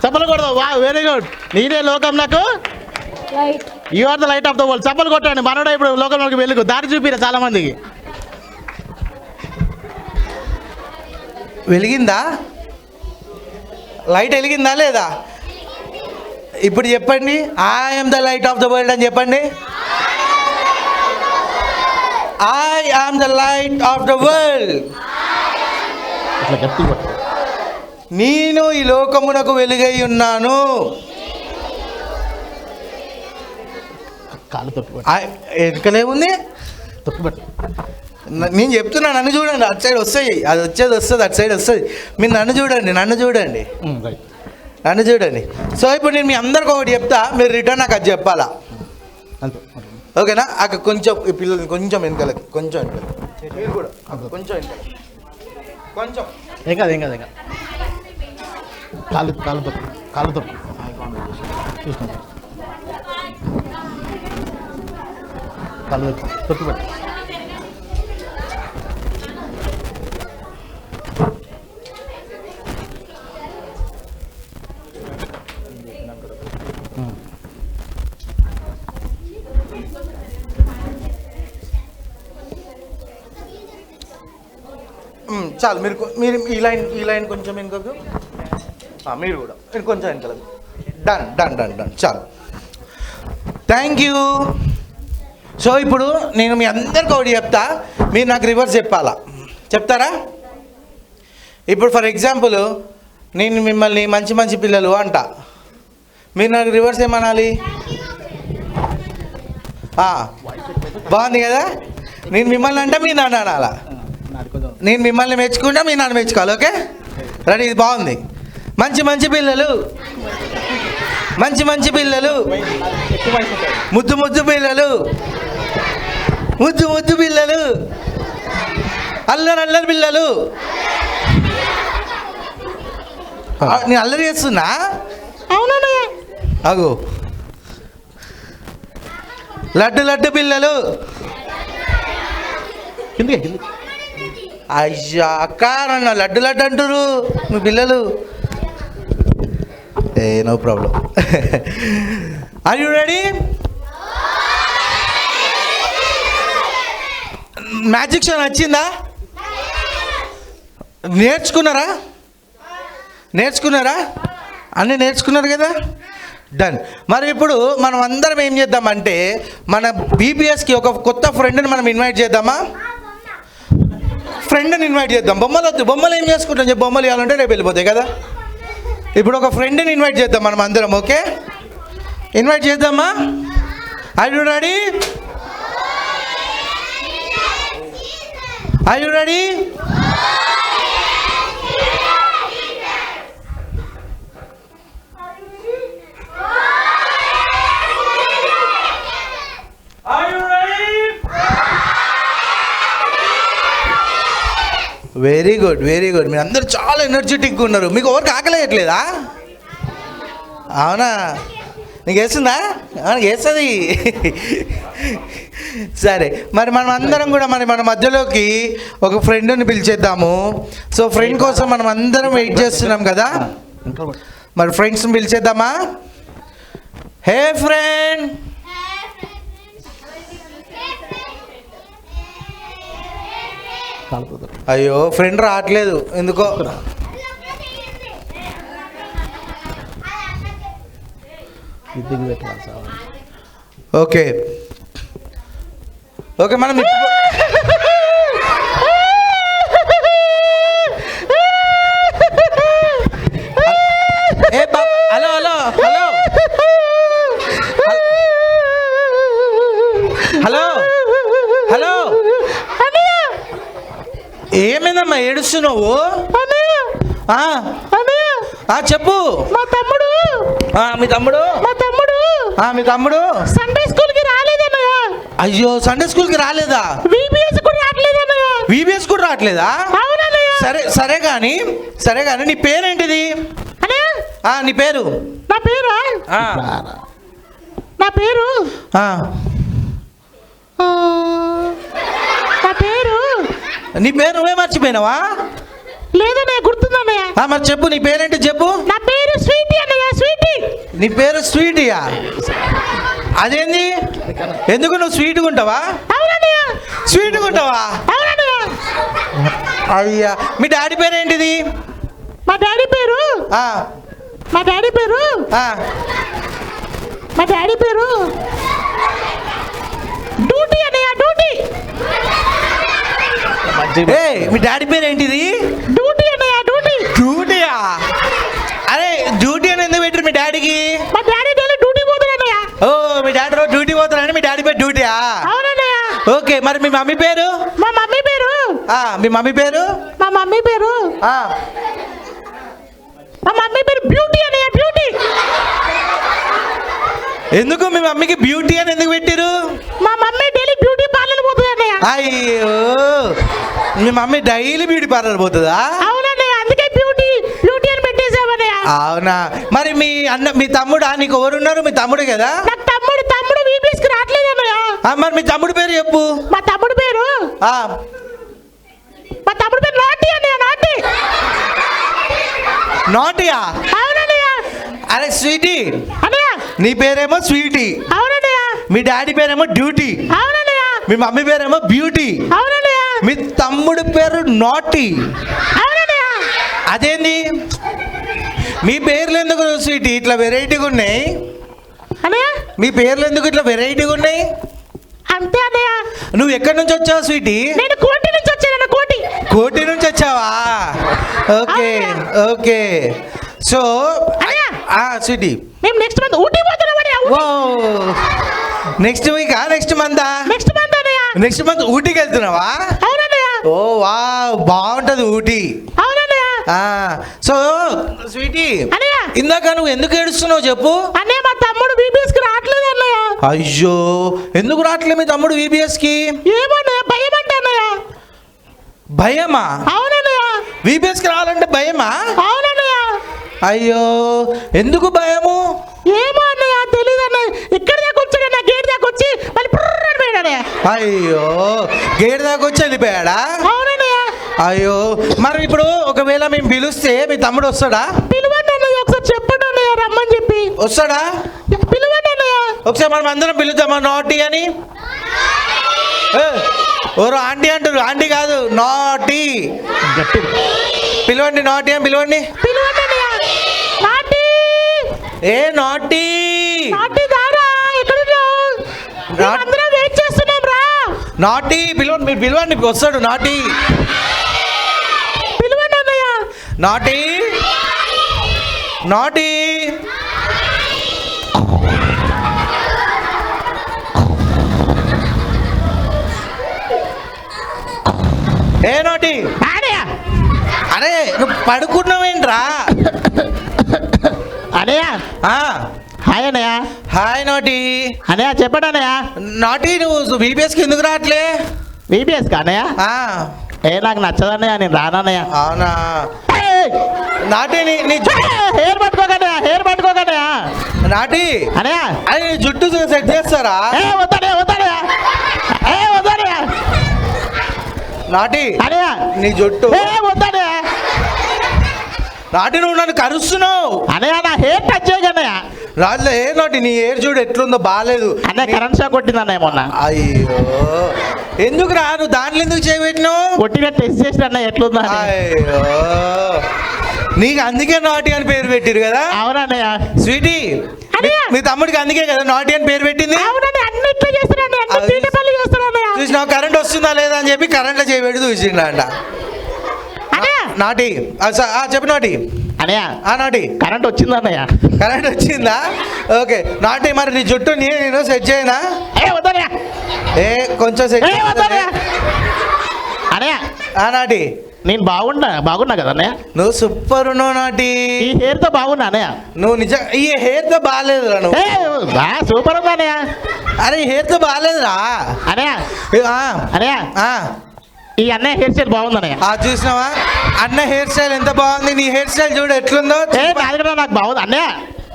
Speaker 4: చప్పలు కొడదాం. వా, వెరీ గుడ్. నీదే లోకం నాకు light. You are the light of the world. చప్పలు కొట్టండి. మనోడు ఇప్పుడు లోకంలోకి వెలుగు, దారి చూపిరా చాలా మందికి.
Speaker 1: వెలిగిందా? లైట్ వెలిగిందా లేదా? ఇప్పుడు చెప్పండి, I'm the light of the world అని చెప్పండి. I am the light of the world.
Speaker 4: ఇట్లా గట్టిగా పట్టు.
Speaker 1: నేను ఈ లోకమునకు వెలుగై ఉన్నాను.
Speaker 4: కాళ్ళు తొక్కి పట్టు.
Speaker 1: వెనుకలే ఉంది.
Speaker 4: తొక్కి పట్టు.
Speaker 1: నేను చెప్తున్నా, నన్ను చూడండి. అటు సైడ్ వస్తాయి, అది వచ్చేది వస్తుంది, అటు సైడ్ వస్తుంది. మీరు నన్ను చూడండి, నన్ను చూడండి,
Speaker 4: రైట్.
Speaker 1: నన్ను చూడండి. సో ఇప్పుడు నేను మీ అందరికి ఒకటి చెప్తా, మీరు రిటర్న్ నాకు అది చెప్పాలా,
Speaker 4: అంతే.
Speaker 1: ఓకేనా? అక్కడ కొంచెం ఈ పిల్లలు కొంచెం వెనకాలకి, కొంచెం వెనకాలకి, మీరు కూడా అక్కడ కొంచెం వెనకాలకి, కొంచెం.
Speaker 4: ఏం కాదు, ఏం కాదు, ఏం కాదు. కాళ్ళు తొక్కు, కాళ్ళు తొక్కు. చూసుకుంటా. కాళ్ళు తొక్కు, తొక్కి పట్టు.
Speaker 1: చాలు. మీరు ఈ లైన్ కొంచెం వెనుకకు, మీరు కూడా కొంచెం వెనకాలకి. డన్ డన్ డన్ డన్, చాలు. Thank you. సో ఇప్పుడు నేను మీ అందరికి ఒకటి చెప్తా, మీరు నాకు రివర్స్ చెప్పాలా, చెప్తారా? ఇప్పుడు ఫర్ ఎగ్జాంపుల్ నేను మిమ్మల్ని మంచి మంచి పిల్లలు అంట, మీరు నాకు రివర్స్ ఏమనాలి? బాగుంది కదా? నేను మిమ్మల్ని అంటే మీరు నన్ను అనాలా, నేను మిమ్మల్ని మెచ్చుకుంటా మీరు నన్ను మెచ్చుకోవాలి. Okay ready? ఇది బాగుంది. మంచి మంచి పిల్లలు, మంచి మంచి పిల్లలు, ముద్దు ముద్దు పిల్లలు, ముద్దు ముద్దు పిల్లలు, అల్లరి అల్లరి పిల్లలు. నేను అల్లరి చేస్తున్నా? అవునా? అగో లడ్డు లడ్డు పిల్లలు.
Speaker 4: కిందికి.
Speaker 1: అయ్యా అక్క, నన్ను లడ్డు లడ్డు అంటారు మీ పిల్లలు. No problem. Are you ready? Magic show నచ్చిందా? నేర్చుకున్నారా? అన్నీ నేర్చుకున్నారు కదా? డన్. మరి ఇప్పుడు మనం అందరం ఏం చేద్దామంటే, మన బీబీఎస్కి ఒక కొత్త ఫ్రెండ్ని మనం ఇన్వైట్ చేద్దామా? ఫ్రెండ్ని ఇన్వైట్ చేద్దాం. బొమ్మలు వద్దు, బొమ్మలు ఏం చేసుకుంటాం చెప్పి, బొమ్మలు ఇవ్వాలంటే రేపు వెళ్ళిపోతాయి కదా. ఇప్పుడు ఒక ఫ్రెండ్ని ఇన్వైట్ చేద్దాం మనం అందరం. ఓకే, ఇన్వైట్ చేద్దామా? Are you ready? Are you ready? Very good, very good. మీరు అందరూ చాలా ఎనర్జెటిక్గా ఉన్నారు. మీకు ఎవరికి ఆకలేయట్లేదా? అవునా? నీకు వేస్తుందా? వేస్తుంది. సరే, మరి మనం అందరం కూడా మన మధ్యలోకి ఒక ఫ్రెండ్ని పిలిచేద్దాము. సో ఫ్రెండ్ కోసం మనం అందరం వెయిట్ చేస్తున్నాం కదా, మరి ఫ్రెండ్స్ని పిలిచేద్దామా? హే ఫ్రెండ్. అయ్యో ఫ్రెండ్ రావట్లేదు ఎందుకో. ఓకే ఓకే, మనం hello hello hello hello hello, ఏమైందమ్మా ఏడుస్తున్నావు? చెప్పు.
Speaker 6: మా తమ్ముడు
Speaker 1: మీ తమ్ముడు
Speaker 6: సండే స్కూల్ కి రాలేదన్నయ్య.
Speaker 1: అయ్యో, సండే స్కూల్ కి రాలేదా?
Speaker 6: విబిఎస్ కూడా రావట్లేదన్నయ్య.
Speaker 1: విబిఎస్ కూడా రావట్లేదా?
Speaker 6: అవునన్నయ్య.
Speaker 1: సరే కానీ నీ పేరేంటిది? నీ పేరు?
Speaker 6: నా పేరు నా పేరు
Speaker 1: నీ పేరు నువ్వే మర్చిపోయినావా?
Speaker 6: లేదన్నయ్య, గుర్తుందన్నయ్య.
Speaker 1: మరి చెప్పు, నీ పేరేంటి చెప్పు.
Speaker 6: నా పేరు స్వీటీ అన్నయ్య. స్వీటీ.
Speaker 1: నీ పేరు స్వీటీయా? అదేంది? ఎందుకు నువ్వు స్వీట్గా ఉంటావా?
Speaker 6: అవునన్నయ్య.
Speaker 1: స్వీట్గా ఉంటావా?
Speaker 6: అవునన్నయ్య.
Speaker 1: అయ్యా, మీ డాడీ పేరు ఏంటిది?
Speaker 6: మా డాడీ పేరు మా డాడీ పేరు
Speaker 1: ఆ,
Speaker 6: మా డాడీ పేరు డ్యూటీ అన్నయ్య డ్యూటీ
Speaker 1: ఏ మీ డాడీ పేరు ఏంటిది?
Speaker 6: డ్యూటీ అన్నయ్య డ్యూటీ
Speaker 1: డ్యూటీయా? అరే డ్యూటీ అని ఎందుకు పెట్టారు మీ డాడీకి?
Speaker 6: మా డాడీ డైలీ డ్యూటీ పోతాడు అన్నయ్య.
Speaker 1: ఓ మీ డాడీ రోజు డ్యూటీ పోతారని మీ డాడీ పేరు డ్యూటీయా?
Speaker 6: అవునన్నయ్య.
Speaker 1: ఓకే, మరి మీ మమ్మీ పేరు?
Speaker 6: మా మమ్మీ పేరు
Speaker 1: మీ మమ్మీ పేరు?
Speaker 6: మా మమ్మీ పేరు
Speaker 1: ఆ,
Speaker 6: మా మమ్మీ పేరు బ్యూటీ అన్నయ్య బ్యూటీ.
Speaker 1: ఎందుకు మీ మమ్మీకి బ్యూటీ అని ఎందుకు పెట్టారు?
Speaker 6: మా మమ్మీ డైలీ బ్యూటీ పార్లర్ పోతుంది అన్నయ్య.
Speaker 1: అయ్యో, మీ మమ్మీ డైలీ బ్యూటీ పార్లర్ పోతుందా?
Speaker 6: అవునన్నయ్య, అందుకే బ్యూటీ బ్యూటీ అని పెట్టేసామన్నయ్య.
Speaker 1: అవునా? మరి మీ తమ్ముడా? నీకు ఎవరున్నారు? మీ తమ్ముడు కదా?
Speaker 6: నాకు తమ్ముడు వీపీఎస్కి రావట్లేదు అన్నయ్య.
Speaker 1: మరి మీ తమ్ముడు పేరు చెప్పు.
Speaker 6: మా తమ్ముడు పేరు
Speaker 1: ఆ,
Speaker 6: నాటి అన్నయ్య నాటి.
Speaker 1: నాటియా?
Speaker 6: అవునన్నయ్య.
Speaker 1: అరే స్వీటీ,
Speaker 6: అన్నయ్య.
Speaker 1: నీ పేరేమో స్వీటీ,
Speaker 6: అవునన్నయ్య.
Speaker 1: మీ డాడీ పేరేమో డ్యూటీ,
Speaker 6: అవునన్నయ్య.
Speaker 1: మీ మమ్మీ పేరేమో బ్యూటీ,
Speaker 6: అవునన్నయ్య.
Speaker 1: మీ తమ్ముడు పేరు నాటి.
Speaker 6: అవునన్నయ్య.
Speaker 1: అదేంది? మీ పేర్లు ఎందుకు స్వీటీ ఇట్లా వెరైటీగా ఉన్నాయి?
Speaker 6: అన్నయ్య.
Speaker 1: మీ పేర్లు ఎందుకు ఇట్లా వెరైటీగా ఉన్నాయి?
Speaker 6: అంతే అన్నయ్య.
Speaker 1: నువ్వు ఎక్కడి నుంచి వచ్చావు స్వీటీ?
Speaker 6: నేను కోటి నుంచి వచ్చాను.
Speaker 1: కోటి నుంచి వచ్చావా? Okay okay. సో
Speaker 6: అన్నయ్య.
Speaker 1: స్వీటీ,
Speaker 6: మేము నెక్స్ట్ మంత్ ఊటీ పోతున్నాం అన్నయ్య.
Speaker 1: ఓ నెక్స్ట్ వీకా? నెక్స్ట్ మంతా?
Speaker 6: నెక్స్ట్ మంత్ అన్నయ్య.
Speaker 1: నెక్స్ట్ మంత్ ఊటీకి వెళ్తున్నావా?
Speaker 6: అవునన్నయ్య.
Speaker 1: ఓ వా, బాగుంటది ఊటీ.
Speaker 6: అవునన్నయ్య.
Speaker 1: సో స్వీటీ,
Speaker 6: అన్నయ్య.
Speaker 1: ఇందాక నువ్వు ఎందుకు ఏడుస్తున్నావు చెప్పు?
Speaker 6: అన్నయ్య మా తమ్ముడు వీపీఎస్కి రావట్లేదు అన్నయ్య.
Speaker 1: అయ్యో, ఎందుకు రావట్లేదు మీ తమ్ముడు VBSకి?
Speaker 6: ఏమన్నయ్య భయం అంటే అన్నయ్య.
Speaker 1: భయమా?
Speaker 6: అవునన్నయ్య.
Speaker 1: VBSకి రావాలంటే భయమా?
Speaker 6: అవునన్నయ్య.
Speaker 1: అయ్యో, ఎందుకు భయము?
Speaker 6: ఏమో అన్నయ్య తెలియదు అన్నయ్య. ఇక్కడ దాకా వచ్చాడు నా గేట్ దాకా వచ్చి మళ్ళీ పుర్రని పోయాడు అన్నయ్య.
Speaker 1: అయ్యో, గేట్ దాకా వచ్చి వెళ్ళిపోయాడా?
Speaker 6: అవునన్నయ్య.
Speaker 1: అయ్యో, మరి ఇప్పుడు ఒకవేళ మేము పిలిస్తే మీ తమ్ముడు వస్తాడా?
Speaker 6: పిలవండి అన్నయ్య, ఒకసారి చెప్పండి అన్నయ్య రమ్మని చెప్పి.
Speaker 1: వస్తాడా?
Speaker 6: పిలవండి అన్నయ్య.
Speaker 1: ఒకసారి మనం అందరం పిలుద్దామా నాటి అని? ఎవరు ఆంటీ అంటారు? ఆంటీ కాదు, నాటి. పిలవండి, నాటి అని పిలవండి.
Speaker 6: పిలవండి అన్నయ్య. నాటి
Speaker 1: ఏ నాటి,
Speaker 6: నాటి దారా ఎక్కడున్నావు? అందరం వెయిట్ చేస్తున్నాం రా.
Speaker 1: నాటి పిలవండి, మీరు పిలవండి, వస్తాడు నాటి.
Speaker 6: పిలవండి అన్నయ్య.
Speaker 1: నాటి నాటి. ఏ నాటి,
Speaker 6: అన్నయ్య.
Speaker 1: అరే నువ్వు పడుకున్నావేంట్రా?
Speaker 6: అన్నయ్య. హాయ్ అన్నయ్య.
Speaker 1: హాయ్ నాటి.
Speaker 6: అన్నయ్య చెప్పండి అన్నయ్య.
Speaker 1: నాటి, నువ్వు VBSకి ఎందుకు రావట్లే?
Speaker 6: వీపీఎస్ కా అన్నయ్య? నాకు నచ్చదన్నయ్య, నేను రానన్నయ్య.
Speaker 1: అవునా? నాటి నీ
Speaker 6: హెయిర్ పట్టుకోకన్నయ్య, హెయిర్ పట్టుకోకన్నయ్య.
Speaker 1: నాటి,
Speaker 6: అన్నయ్య.
Speaker 1: అరే నీ జుట్టు సెట్ చేస్తారా?
Speaker 6: వద్దనయ్య వద్దనయ్య వద్దనయ్య.
Speaker 1: నాటి,
Speaker 6: అన్నయ్య
Speaker 1: నీ జుట్టు.
Speaker 6: వద్దనయ్య.
Speaker 1: నాటి, నువ్వు నన్ను కరుస్తున్నావు.
Speaker 6: అన్నయ్య నా హెయిర్ టచ్ చేయకన్నయ్య.
Speaker 1: రాజులే ఏ నాటి, నీ హెయిర్ చూడు ఎట్లుందో, బాగాలేదు.
Speaker 6: అన్నయ్య కరెంట్ షాక్ కొట్టింది అన్నయ్య మొన్న.
Speaker 1: అయ్యో, ఎందుకు రా నువ్వు దాంట్లో ఎందుకు చేయబెట్టినావు?
Speaker 6: కొట్టిన టెస్ట్ చేసిన అన్నయ్య ఎట్లుందా అని.
Speaker 1: అయ్యో, నీకు అందుకే నాటి అని పేరు పెట్టిరు కదా?
Speaker 6: అవునన్నయ్య.
Speaker 1: స్వీటీ, మీ తమ్ముడికి అందుకే కదా నాటి అని పేరు పెట్టింది?
Speaker 6: అవునండి, అన్ని ఇట్లా చేస్తున్నాను, అన్ని పీట పనులు చేస్తున్నాను.
Speaker 1: చూసినావు కరెంట్ వస్తుందా లేదా అని చెప్పి కరెంట్లో చేయబెట్టి చూసిండ. నాటి, చెప్పు నాటి.
Speaker 6: అన్నయ్య
Speaker 1: నాటి,
Speaker 6: కరెంట్ వచ్చిందా అన్నయ్య?
Speaker 1: కరెంట్ వచ్చిందా? ఓకే నాటి, మరి నీ జుట్టు నేను సెట్ చేయనా?
Speaker 6: వద్దనయ్య.
Speaker 1: కొంచెం సెట్
Speaker 6: అన్నయ్య
Speaker 1: నాటి.
Speaker 6: నేను బాగున్నా కదా అన్నయ్య?
Speaker 1: నువ్వు సూపర్ ఉన్నావు నాటి.
Speaker 6: ఈ హెయిర్ తో బాగున్నా అన్నయ్య?
Speaker 1: నువ్వు నిజం ఈ హెయిర్ తో బాగాలేదురా నువ్వు.
Speaker 6: సూపర్ ఉందా అన్నయ్య?
Speaker 1: అరే ఈ హెయిర్ తో బాగాలేదురా
Speaker 6: అన్నయ్య. అన్నయ్య ఈ అన్నయ్య హెయిర్ స్టైల్ బాగుంది అన్నయ్య.
Speaker 1: చూసినావా అన్న హెయిర్ స్టైల్ ఎంత బాగుంది? నీ హెయిర్ స్టైల్ చూడు ఎట్లుందో.
Speaker 6: నాది కూడా నాకు బాగుంది అన్నయ్య.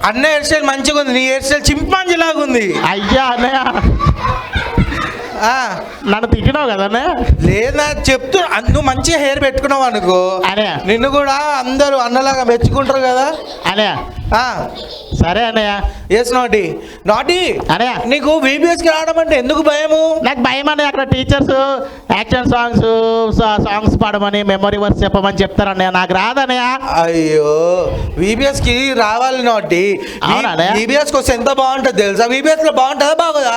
Speaker 1: అన్న హెయిర్ స్టైల్ మంచిగా ఉంది, నీ హెయిర్ స్టైల్ చింపాంజీ లాగా ఉంది.
Speaker 6: అయ్యా అన్నయ్య.
Speaker 1: ఆ,
Speaker 4: నన్ను తిట్టినావు కదనే
Speaker 1: లేదా చెప్తూ నువ్వు మంచిగా హెయిర్ పెట్టుకున్నావు అనుకో
Speaker 4: అనే
Speaker 1: నిన్ను కూడా అందరూ అన్నలాగా మెచ్చుకుంటారు కదా.
Speaker 4: అనే సరే అన్నయ్య.
Speaker 1: ఎస్ నాటి నాటి
Speaker 4: అన్నయ్య
Speaker 1: నీకు VBSకి రావడం అంటే ఎందుకు భయము?
Speaker 4: నాకు భయం అన్నయ్య. అక్కడ టీచర్స్ యాక్షన్ సాంగ్స్ పాడమని మెమరీ వర్స్ చెప్పమని చెప్తారన్నయ్య. నాకు రాదన్నయ్య.
Speaker 1: అయ్యో VBSకి రావాలి నాటి.
Speaker 4: అవునా అన్నయ్య?
Speaker 1: VBSకి వస్తే ఎంత బాగుంటుంది తెలుసా? VBSలో బాగుంటుందా బాగుదా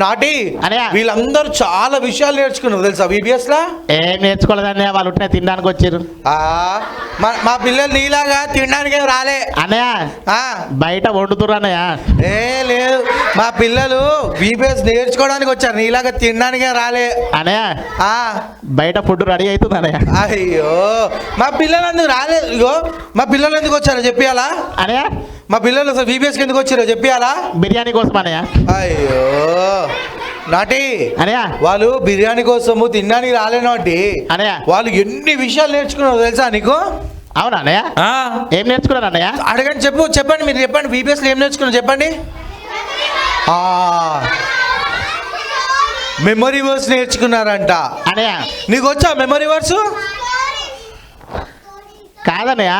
Speaker 1: నాటి?
Speaker 4: అన్నయ్య
Speaker 1: వీళ్ళందరూ చాలా విషయాలు నేర్చుకున్నారు తెలుసా VBSలో.
Speaker 4: ఏం నేర్చుకోలేదన్నయ్య, వాళ్ళు ఉంటే తినడానికి వచ్చారు.
Speaker 1: మా పిల్లలు నీలాగా తినడానికి రాలే
Speaker 4: అన్నయ్య
Speaker 1: ఆ,
Speaker 4: బయట వండుతురు అన్నయ్య.
Speaker 1: ఏ లేదు, మా పిల్లలు VBS నేర్చుకోవడానికి వచ్చారు, నీలాగా తినడానికే రాలే.
Speaker 4: అన్నయ్య
Speaker 1: ఆ,
Speaker 4: బయట ఫుడ్ రెడీ అవుతుంది అన్నయ్య.
Speaker 1: అయ్యో మా పిల్లలు ఎందుకు రాలేదు? ఇగో మా పిల్లలు ఎందుకు వచ్చారో చెప్పియాలా?
Speaker 4: అన్నయ్య
Speaker 1: మా పిల్లలు అసలు VBSకి ఎందుకు వచ్చారో చెప్పియాలా?
Speaker 4: బిర్యానీ కోసం అన్నయ్య.
Speaker 1: అయ్యో నాటి
Speaker 4: అన్నయ్య
Speaker 1: వాళ్ళు బిర్యానీ కోసము తినడానికి రాలే నాటి.
Speaker 4: అన్నయ్య
Speaker 1: వాళ్ళు ఎన్ని విషయాలు నేర్చుకున్నారో తెలుసా నీకు?
Speaker 4: అవునా అన్నయ్య?
Speaker 1: ఆ,
Speaker 4: ఏం నేర్చుకున్నారు అన్నయ్య?
Speaker 1: అడగండి, చెప్పండి, మీరు చెప్పండి. VBSలో ఏం నేర్చుకున్నారు చెప్పండి. మెమరీ వర్స్ నేర్చుకున్నారంట.
Speaker 4: అన్నయ్య
Speaker 1: నీకు వచ్చా మెమరీ వర్స్?
Speaker 4: కాదన్నయ్య,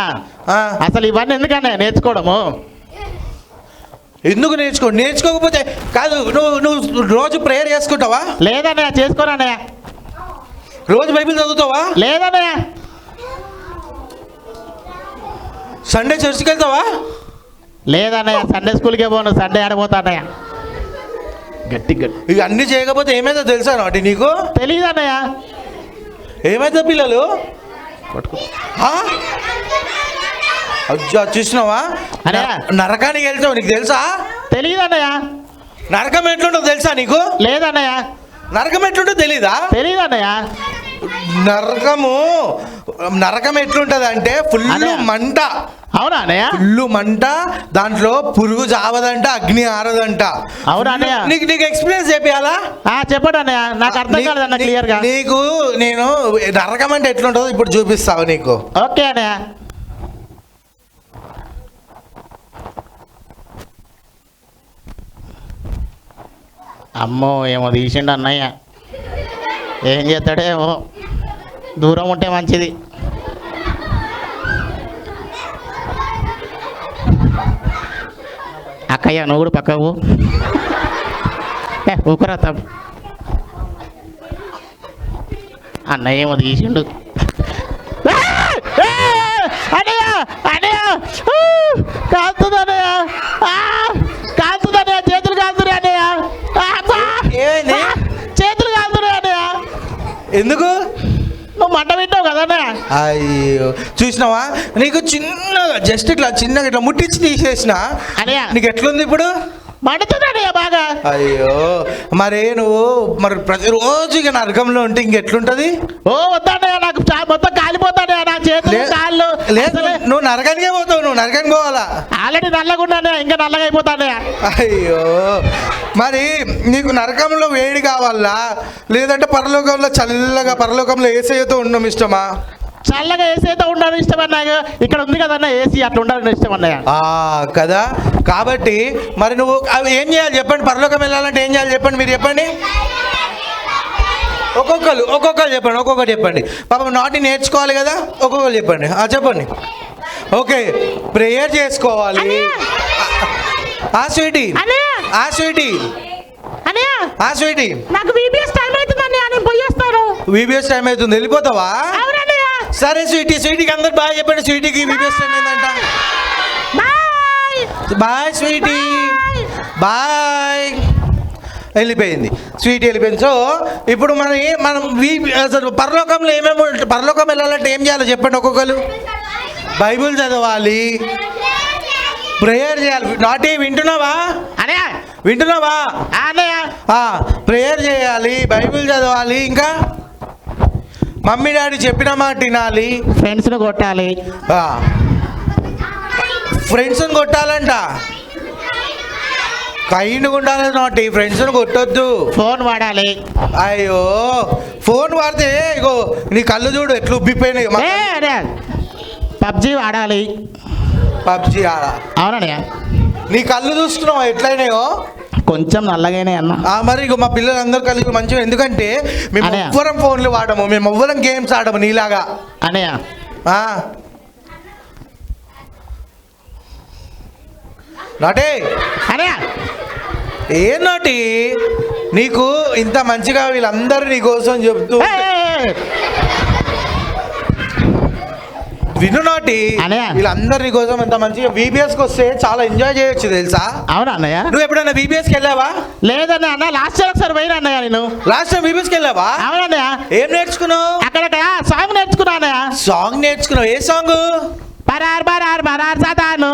Speaker 4: అసలు ఇవన్నీ ఎందుకన్నయ్య నేర్చుకోవడము?
Speaker 1: ఎందుకు నేర్చుకోకపోతే కాదు. నువ్వు రోజు ప్రేయర్ చేసుకుంటావా?
Speaker 4: లేదన్నయ్య, చేసుకోనన్నయ్య.
Speaker 1: రోజు బైబిల్ చదువుతావా?
Speaker 4: లేదన్నయ్య.
Speaker 1: సండే చర్చికి వెళ్తావా?
Speaker 4: లేదన్నయ్య, సండే స్కూల్కే పోను. సండే ఆడపోతా అన్నయ్య. గట్టి గట్టి
Speaker 1: ఇవి అన్నీ చేయకపోతే ఏమైందో తెలుసా నాటి నీకు?
Speaker 4: తెలియదు అన్నయ్య.
Speaker 1: ఏమైతే పిల్లలు ఆ? అజ్జా చూసినావా?
Speaker 4: అన్నయ్య.
Speaker 1: నరకానికి వెళ్తావు, నీకు తెలుసా?
Speaker 4: తెలియదు అన్నయ్య.
Speaker 1: నరకం ఎట్లుంటుందో తెలుసా నీకు?
Speaker 4: లేదన్నయ్య.
Speaker 1: నరకం ఎట్లుంటుందో తెలీదా?
Speaker 4: తెలియదు అన్నయ్య.
Speaker 1: నరకం ఎట్లుంటది అంటే ఫుల్
Speaker 4: అన్నయ్య.
Speaker 1: మంట.
Speaker 4: అవునా అన్నయ్య?
Speaker 1: ఫుల్ మంట, దాంట్లో పురుగు చావదంట, అగ్ని ఆరదంట.
Speaker 4: అవునా అన్నయ్య?
Speaker 1: నీకు ఎక్స్పీరియన్స్ చెప్పాలా?
Speaker 4: చెప్పండి అన్నయ్య, నాకు అర్థం కాలేదన్న క్లియర్ గా.
Speaker 1: నీకు నేను నరకం అంటే ఎట్లుంటుందో ఇప్పుడు చూపిస్తావు నీకు.
Speaker 4: ఓకే అన్నయ్య. అమ్మో ఏమో తీసిండు అన్నయ్య. ఏం చేస్తాడేమో, దూరం ఉంటే మంచిది. అక్కయ్య నువ్వు కూడా పక్కకు ఊకరా తప్ప. అన్నయ్య ఏమో తీసిండు. అన్నయ్య అన్నయ్య కాలుతుంది అన్నయ్య, కాలుతుంది అన్నయ్య, చేతులు కాలుతున్నాయి అన్నయ్య,
Speaker 1: ఏమైంది?
Speaker 4: చేతులు కాలుతున్నాయి అన్నయ్య.
Speaker 1: ఎందుకు?
Speaker 4: నువ్వు మంట పెట్టావు కదన్నయ్య.
Speaker 1: అయ్యో చూసినావా, నీకు చిన్నగా జస్ట్ ఇట్లా చిన్నగా ఇట్లా ముట్టించి తీసేసిన
Speaker 4: అన్నయ్య
Speaker 1: నీకు ఎట్లుంది ఇప్పుడు?
Speaker 4: మండుతుంది అన్నయ్య బాగా.
Speaker 1: అయ్యో మరి ప్రతిరోజు ఇక నరకంలో ఉంటే ఇంకెట్లుంటది?
Speaker 4: ఓ వద్దన్నయ్య, నాకు మొత్తం కాలిపోతానయ్య, నా చేతులు కాళ్ళు.
Speaker 1: లేదు, నువ్వు నరకానికే పోతావు, నువ్వు నరకానికి పోవాలా?
Speaker 4: ఆల్రెడీ నల్లగా ఉన్నానయ్య, ఇంకా నల్లగా అయిపోతానయ్య.
Speaker 1: అయ్యో మరి నీకు నరకంలో వేడి కావాలా లేదంటే పరలోకంలో చల్లగా పరలోకంలో యేసయ్యతో ఉండడం ఇష్టమా?
Speaker 4: చల్లగా ఏసీ అయితే ఉండాలని ఇష్టం అన్నయ్య. ఇక్కడ ఉంది కదన్న ఏసీ, అట్లా ఉండాలని ఇష్టం అన్నయ్య.
Speaker 1: కదా, కాబట్టి మరి నువ్వు అవి ఏం చేయాలి చెప్పండి? పరలోకం వెళ్ళాలంటే ఏం చేయాలి చెప్పండి, మీరు చెప్పండి. ఒక్కొక్కరు చెప్పండి. పాపం నాటి నేర్చుకోవాలి కదా, ఒక్కొక్కరు చెప్పండి. చెప్పండి. ఓకే, ప్రేయర్ చేసుకోవాలి. స్వీటీ స్వీటీ
Speaker 6: నాకు VBS టైం అవుతుంది అన్నయ్య, నేను పోయేస్తాను.
Speaker 1: VBS టైం అవుతుంది, వెళ్ళిపోతావా?
Speaker 6: అవునన్నయ్య.
Speaker 1: సరే స్వీటీకి అందరు బాయ్ చెప్పండి. స్వీటీకి VBS టైం ఏంటంట? Bye sweetie, bye. వెళ్ళిపోయింది స్వీటీ, వెళ్ళిపోయింది. సో ఇప్పుడు మనం అసలు పరలోకంలో పరలోకం వెళ్ళాలంటే ఏం చేయాలో చెప్పండి ఒక్కొక్కరు. బైబిల్ చదవాలి, ప్రేయర్ చేయాలి. నాటి వింటున్నావా? ప్రేయర్ చేయాలి, బైబిల్ చదవాలి, ఇంకా మమ్మీ డాడీ చెప్పిన మాట వినాలి,
Speaker 4: ఫ్రెండ్స్ని కొట్టాలి.
Speaker 1: ఫ్రెండ్స్ని కొట్టాలంట. కైండ్గా ఉండాలి నాటి, ఫ్రెండ్స్ని కొట్టొద్దు.
Speaker 4: ఫోన్ వాడాలి.
Speaker 1: అయ్యో ఫోన్ వాడితే ఇగో నీ కళ్ళు చూడు ఎట్లా ఉబ్బిపోయినాయి.
Speaker 4: పబ్జి వాడాలి.
Speaker 1: పబ్జి
Speaker 4: అవునయ్య.
Speaker 1: నీ కళ్ళు చూస్తున్నావు ఎట్లయినాయో.
Speaker 4: కొంచెం నల్లగానే అన్న.
Speaker 1: మరి ఇక మా పిల్లలందరూ కలిసి మంచిగా, ఎందుకంటే మేము
Speaker 4: అన్నయ్య.
Speaker 1: ఎవ్వరం ఫోన్లు వాడము, మేము ఎవ్వరం గేమ్స్ ఆడము నీలాగా.
Speaker 4: అన్నయ్య
Speaker 1: ఆ. నాటే
Speaker 4: అన్నయ్య
Speaker 1: ఏం నాటి, నీకు ఇంత మంచిగా వీళ్ళందరూ నీ కోసం చెప్తూ విను నాటి,
Speaker 4: అన్నయ్య.
Speaker 1: వీళ్ళందరూ నీ కోసం ఎంత మంచిగా బీబీఎస్కి వస్తే చాలా ఎంజాయ్ చేయొచ్చు తెలుసా.
Speaker 4: అవునా అన్నయ్య?
Speaker 1: నువ్వు ఎప్పుడైనా బీబీఎస్కి వెళ్ళావా?
Speaker 4: లేదన్న అన్న, లాస్ట్ ఇయర్ ఒకసారి పోయినా అన్నయ్య నేను.
Speaker 1: లాస్ట్ టైం బీబీఎస్కి వెళ్ళావా?
Speaker 4: అవునన్నయ్య.
Speaker 1: ఏం నేర్చుకున్నావు?
Speaker 4: అక్కడ సాంగ్ నేర్చుకున్నా అన్నయ్య.
Speaker 1: సాంగ్ నేర్చుకున్నావు. ఏ సాంగ్?
Speaker 4: పరార్ పరార్ పరార్ సదాను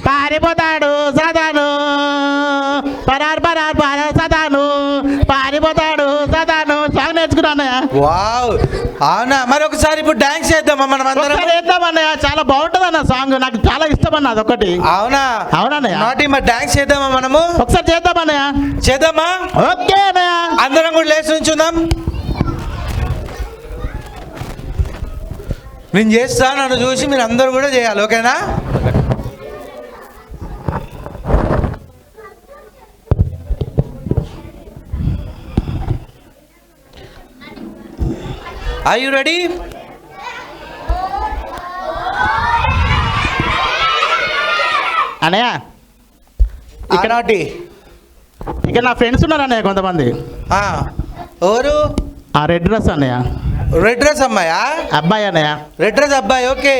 Speaker 4: పారిపోతాడు సదాను, పరార్ పరార్ పరార్ సదాను పారిపోతాడు సదాను సాంగ్ నేర్చుకున్నా అన్నయ్య.
Speaker 1: వావ్, అవునా? మరి ఒకసారి ఇప్పుడు డాన్స్ చేద్దామా మనం అందరం?
Speaker 4: ఒకసారి వేద్దాం అన్నయ్య, చాలా బాగుంటుంది అన్న సాంగ్, నాకు చాలా ఇష్టం అన్న అదొకటి.
Speaker 1: అవునా?
Speaker 4: అవునన్నయ్య.
Speaker 1: నాటి మరి డాన్స్ చేద్దామా మనము?
Speaker 4: ఒకసారి చేద్దాం అన్నయ్య.
Speaker 1: చేద్దామా?
Speaker 4: ఓకే అన్నయ్య.
Speaker 1: అందరం కూడా లేచి నుంచుందాం. నేను చేస్తా, నన్ను చూసి మీరు అందరూ కూడా చేయాలి, ఓకేనా? Are you ready?
Speaker 4: అన్నయ్య
Speaker 1: ఇక్కడ నాటి
Speaker 4: ఇక్కడ నా ఫ్రెండ్స్ ఉన్నారు అన్నయ్య కొంతమంది.
Speaker 1: ఎవరు?
Speaker 4: ఆ రెడ్ డ్రెస్ అన్నయ్య.
Speaker 1: రెడ్ డ్రెస్ అమ్మాయా?
Speaker 4: అబ్బాయి అన్నయ్య.
Speaker 1: రెడ్ డ్రెస్ అబ్బాయి, ఓకే.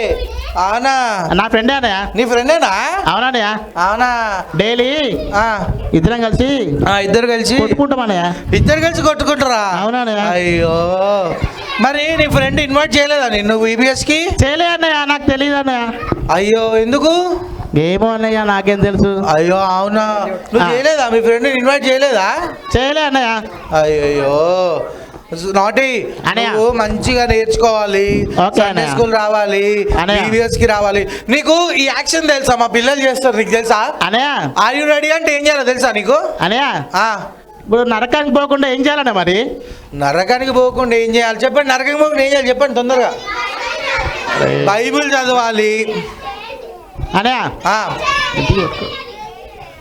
Speaker 1: అవునా?
Speaker 4: నా ఫ్రెండే అన్నయ్య.
Speaker 1: నీ ఫ్రెండేనా?
Speaker 4: అవునన్నయ్య.
Speaker 1: అవునా?
Speaker 4: డైలీ ఇద్దరం కలిసి
Speaker 1: ఇద్దరు కలిసి
Speaker 4: కొట్టుకుంటాం అన్నయ్య.
Speaker 1: ఇద్దరు కలిసి కొట్టుకుంటారా?
Speaker 4: అవునన్నయ్య.
Speaker 1: అయ్యో, మరి నీ ఫ్రెండ్ ఇన్వైట్ చేయలేదా నిన్ను ఈబీఎస్కి?
Speaker 4: చేయలే అన్నయ్య, నాకు తెలియదు అన్నయ్య.
Speaker 1: అయ్యో, ఎందుకు?
Speaker 4: ఏమో అన్నయ్య, నాకేం తెలుసు.
Speaker 1: అయ్యో, అవునా? నువ్వు చేయలేదా? మీ ఫ్రెండ్ ఇన్వైట్ చేయలేదా?
Speaker 4: చేయలే అన్నయ్య.
Speaker 1: అయ్యో నాటి,
Speaker 4: అన్నయ్య.
Speaker 1: నువ్వు మంచిగా నేర్చుకోవాలి,
Speaker 4: ఓకే
Speaker 1: సండే
Speaker 4: అన్నయ్య.
Speaker 1: స్కూల్ రావాలి,
Speaker 4: అన్నయ్య.
Speaker 1: ఈబీఎస్కి రావాలి. నీకు ఈ యాక్షన్ తెలుసా? మా పిల్లలు చేస్తారు, నీకు తెలుసా?
Speaker 4: అన్నయ్య.
Speaker 1: ఆర్ యు రెడీ అంటే ఏం చేయాలో తెలుసా నీకు?
Speaker 4: అన్నయ్య
Speaker 1: ఆ,
Speaker 4: ఇప్పుడు నరకానికి పోకుండా ఏం చేయాలన్న మరి?
Speaker 1: నరకానికి పోకుండా ఏం చేయాలి చెప్పండి? నరకానికి పోకుండా ఏం చేయాలి చెప్పండి తొందరగా. బైబిల్ చదవాలి.
Speaker 4: అన్నయ్య
Speaker 1: ఆ,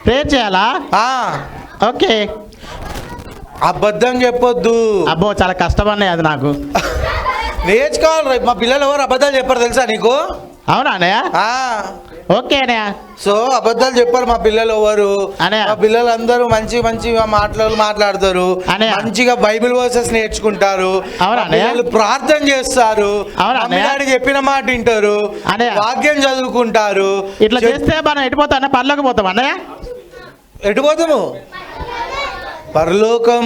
Speaker 4: ప్రేయర్ చేయాలా?
Speaker 1: ఆ,
Speaker 4: ఓకే.
Speaker 1: అబద్ధం చెప్పొద్దు.
Speaker 4: అబ్బో, చాలా కష్టం అన్నయ్య అది నాకు.
Speaker 1: నేర్చుకోవాలి. రేపు మా పిల్లలు ఎవరు అబద్ధాలు చెప్పారు తెలుసా నీకు?
Speaker 4: అవునా అన్నయ్య?
Speaker 1: ఆ,
Speaker 4: ఓకే అన్నయ్య.
Speaker 1: సో అబద్ధాలు చెప్పారు మా పిల్లలు ఎవరు.
Speaker 4: అన్నయ్య.
Speaker 1: మా పిల్లలు అందరూ మంచిగా మాట్లాడతారు,
Speaker 4: అన్నయ్య.
Speaker 1: మంచిగా బైబిల్ వర్సెస్ నేర్చుకుంటారు,
Speaker 4: అవునా
Speaker 1: మా
Speaker 4: అన్నయ్య?
Speaker 1: పిల్లలు ప్రార్థన చేస్తారు,
Speaker 4: అవునా
Speaker 1: మమ్మీ
Speaker 4: అన్నయ్య?
Speaker 1: డాడీ చెప్పిన మాట వింటారు,
Speaker 4: అన్నయ్య.
Speaker 1: వాక్యం చదువుకుంటారు.
Speaker 4: ఇట్లా చేస్తే మనం ఎటుపోతాం అన్న? పర్లోకి పోతాం అన్నయ్య?
Speaker 1: ఎటు పోతాము? పరలోకం.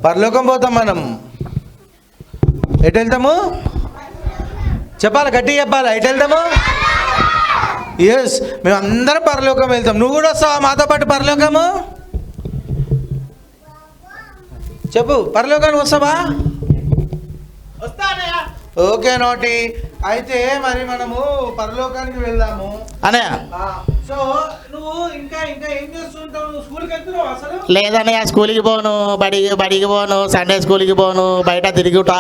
Speaker 1: పరలోకం పోతాం మనం. ఎటు వెళ్తాము చెప్పాలి, గట్టిగా చెప్పాలి. ఎటు వెళ్తాము? ఎస్, మేము అందరం పరలోకం వెళ్తాం. నువ్వు కూడా వస్తావా మాతో పాటు పరలోకము? చెప్పు, పరలోకానికి వస్తావా? ఓకే నోటి. అయితే మరి మనము పరలోకానికి వెళ్దాము
Speaker 4: అన్నయ్య.
Speaker 1: సో నువ్వు ఇంకా ఇంకా ఏం చేస్తుంటావు? నువ్వు స్కూల్కి వెళ్తున్నావు అసలు?
Speaker 4: లేదన్నయ్య, స్కూల్కి పోను, బడికి పోను, సండే స్కూల్కి పోను, బయట తిరుగుతా,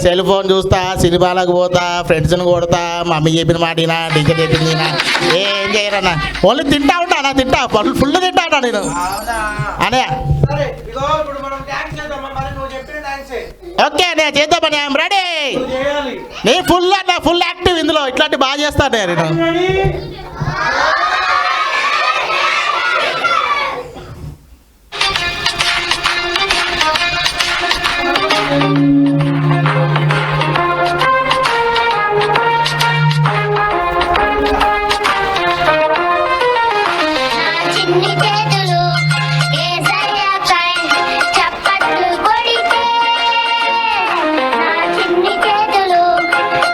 Speaker 4: సెల్ ఫోన్ చూస్తా, సినిమాలకు పోతా, ఫ్రెండ్స్ని కొడతా, మమ్మీ చెప్పిన మాట వినా, టీచర్ చెప్పింది వినా, ఏం చేయరన్నా. ఓన్లీ తింటా తింటా ఫుల్ తింటా నేను.
Speaker 1: అవునా?
Speaker 4: అన్నయ్య
Speaker 1: సరే, ఇగో ఇప్పుడు మనం డాన్స్ చేద్దామా? మరి నువ్వు చెప్పిన డాన్సే
Speaker 4: ఓకే అన్నయ్య, చేద్దామని ఐఎమ్ రెడీ.
Speaker 1: నువ్వు చేయాలి.
Speaker 4: నేను ఫుల్ యాక్టివ్ ఇందులో, ఇట్లాంటి బాగా చేస్తాను నేను.
Speaker 1: Ready?
Speaker 3: చిన్ని చేతులు యేసయ్యకై చప్పట్లు కొడితే, నా చిన్ని చేతులు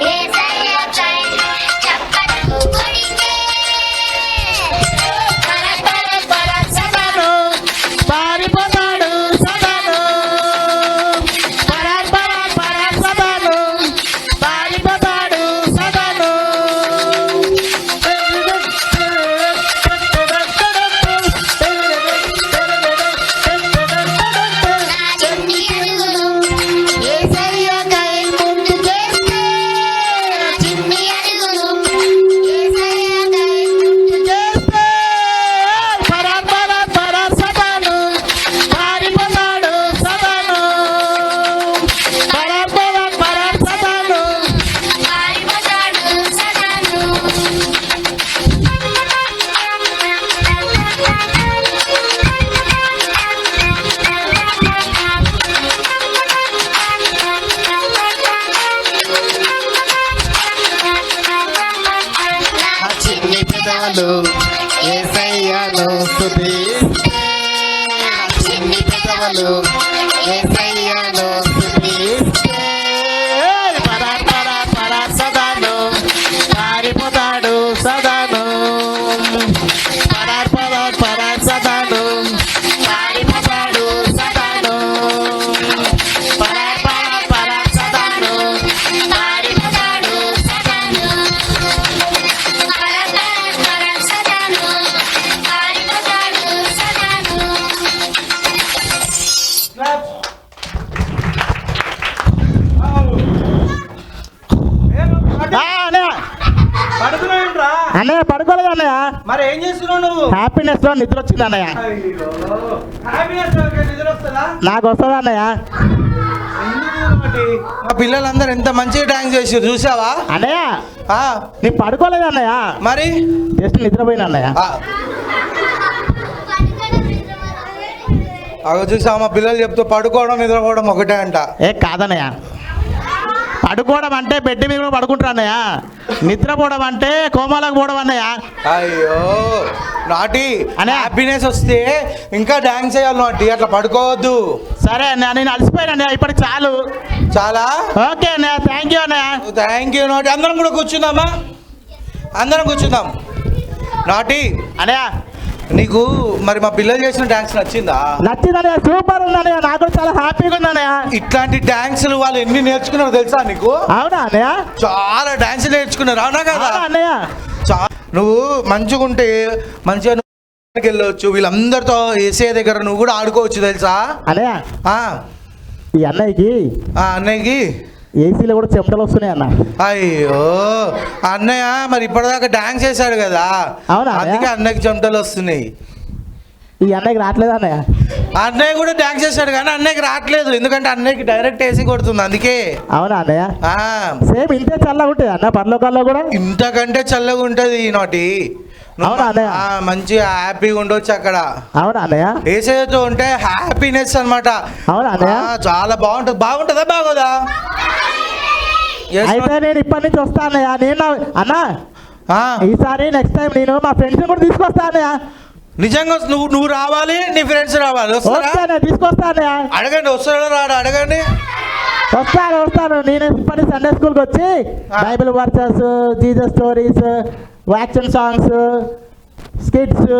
Speaker 3: యేసయ్యకై చప్పట్లు కొడితే,
Speaker 4: సదాను పారిపోతాడు సదాను, పరార్ పరార్ పరార్ సదాను పారిపోతాడు సదాను. స్తుతిస్తే చిన్ని పెదవులు యేసయ్యను స్తుతిస్తే పరార్ పరార్ పరార్ సదాను పారిపోతాడు సదాను పరార్ పరార్ పరార్ సదాను పారిపోతాడు సదాను పరార్ పరార్ పరార్ సదాను పారిపోతాడు సదాను
Speaker 1: పడుకున్నావేంట్రా?
Speaker 4: అన్నయ్య పడుకోలేదు అన్నయ్య
Speaker 1: మరి ఏం చేస్తున్నావు నువ్వు?
Speaker 4: హ్యాపీనెస్ లో నిద్ర వచ్చింది అన్నయ్య
Speaker 1: అయ్యో, happiness లో నిద్ర వస్తుందా?
Speaker 4: నాకు వస్తుంది అన్నయ్య
Speaker 1: ఎందుకు ఒకటి? మా పిల్లలందరూ ఎంత మంచిగా డాన్స్ చేసారు చూసావా?
Speaker 4: అన్నయ్య
Speaker 1: ఆ,
Speaker 4: నీ పడుకోలేదు అన్నయ్య
Speaker 1: మరి
Speaker 4: జస్ట్ నిద్రపోయిన అన్నయ్య
Speaker 1: ఆ. అగో చూసావా, మా పిల్లలు చెప్తూ పడుకోవడం నిద్రపోవడం ఒకటే అంట.
Speaker 4: ఏ కాదన్నయ్య పడుకోవడం అంటే బెడ్ మీద కూడా పడుకుంటారు అన్నయ్య నిద్రపోవడం అంటే కోమాలకు పోవడం అన్నయ్య
Speaker 1: అయ్యో నాటి
Speaker 4: అనే.
Speaker 1: హ్యాపీనెస్ వస్తే ఇంకా డాన్స్ చేయాలి నాటి, అట్లా పడుకోవద్దు.
Speaker 4: సరే అన్నయ్య నేను అలసిపోయాను అన్నయ్య ఇప్పటికి చాలు
Speaker 1: చాలా
Speaker 4: ఓకే అన్నయ్య థ్యాంక్ యూ అన్నయ్య
Speaker 1: థ్యాంక్ యూ నాటి. అందరం కూడా కూర్చుందామా? అందరం కూర్చుందాం. నాటి
Speaker 4: అన్నయ్య
Speaker 1: నీకు మరి మా పిల్లలు చేసిన డాన్స్ నచ్చిందా?
Speaker 4: నచ్చింది అన్నయ్య సూపర్ ఉంది అన్నయ్య నాకు కూడా చాలా హ్యాపీగా ఉంది అన్నయ్య
Speaker 1: ఇట్లాంటి డాన్సులు వాళ్ళు ఎన్ని నేర్చుకున్నారో తెలుసా నీకు?
Speaker 4: అవునా అన్నయ్య
Speaker 1: చాలా డాన్స్ నేర్చుకున్నారు, అవునా కదా?
Speaker 4: అవునా అన్నయ్య
Speaker 1: నువ్వు మంచిగా ఉంటే మంచిగా నువ్వు వెళ్ళవచ్చు, వీళ్ళందరితో ఏసే దగ్గర నువ్వు కూడా ఆడుకోవచ్చు తెలుసా?
Speaker 4: అన్నయ్య
Speaker 1: ఆ,
Speaker 4: ఈ అన్నయ్యకి
Speaker 1: ఆ అన్నయ్యకి
Speaker 4: ఏసీలో కూడా చెమటలు వస్తున్నాయి అన్న
Speaker 1: అయ్యో అన్నయ్య మరి ఇప్పటిదాకా డాన్స్ చేశాడు కదా,
Speaker 4: అవునా?
Speaker 1: అందుకే అన్నయ్యకి చెమటలు వస్తున్నాయి.
Speaker 4: ఈ అన్నయ్యకి రావట్లేదు అన్నయ్య
Speaker 1: అన్నయ్య కూడా డాన్స్ చేశాడు కానీ అన్నయ్యకి రావట్లేదు, ఎందుకంటే అన్నయ్యకి డైరెక్ట్ ఏసీ కొడుతుంది అందుకే.
Speaker 4: అవునా అన్నయ్య
Speaker 1: ఆ,
Speaker 4: సేమ్ ఇంతే చల్లగా ఉంటుంది అన్న పర్లోకాల్లో కూడా
Speaker 1: ఇంతకంటే చల్లగా ఉంటది నోటి.
Speaker 4: అవునా అన్నయ్య?
Speaker 1: మంచిగా హ్యాపీగా ఉండొచ్చు అక్కడ.
Speaker 4: అవునా అన్నయ్య
Speaker 1: ఏసీతో ఉంటే హ్యాపీనెస్ అన్నమాట.
Speaker 4: అవునా అన్నయ్య
Speaker 1: చాలా బాగుంటుంది. బాగుంటుందా బాగోదా? Yes,
Speaker 4: అయితే నేను ఇప్పటి నుంచి వస్తా అన్నయ్య నేను అన్న
Speaker 1: ఆ,
Speaker 4: ఈసారి నెక్స్ట్ టైం నేను మా ఫ్రెండ్స్ కూడా తీసుకొస్తా అన్నయ్య
Speaker 1: నిజంగా నువ్వు రావాలి, నీ ఫ్రెండ్స్ రావాలి. వస్తారా?
Speaker 4: ఓకే అన్నయ్య తీసుకొస్తా అన్నయ్య
Speaker 1: అడగండి, వస్తారా రాడు అడగండి.
Speaker 4: వస్తాను నేను ఇప్పటి సండే స్కూల్కి వచ్చి Bible verses Jesus stories action songs skits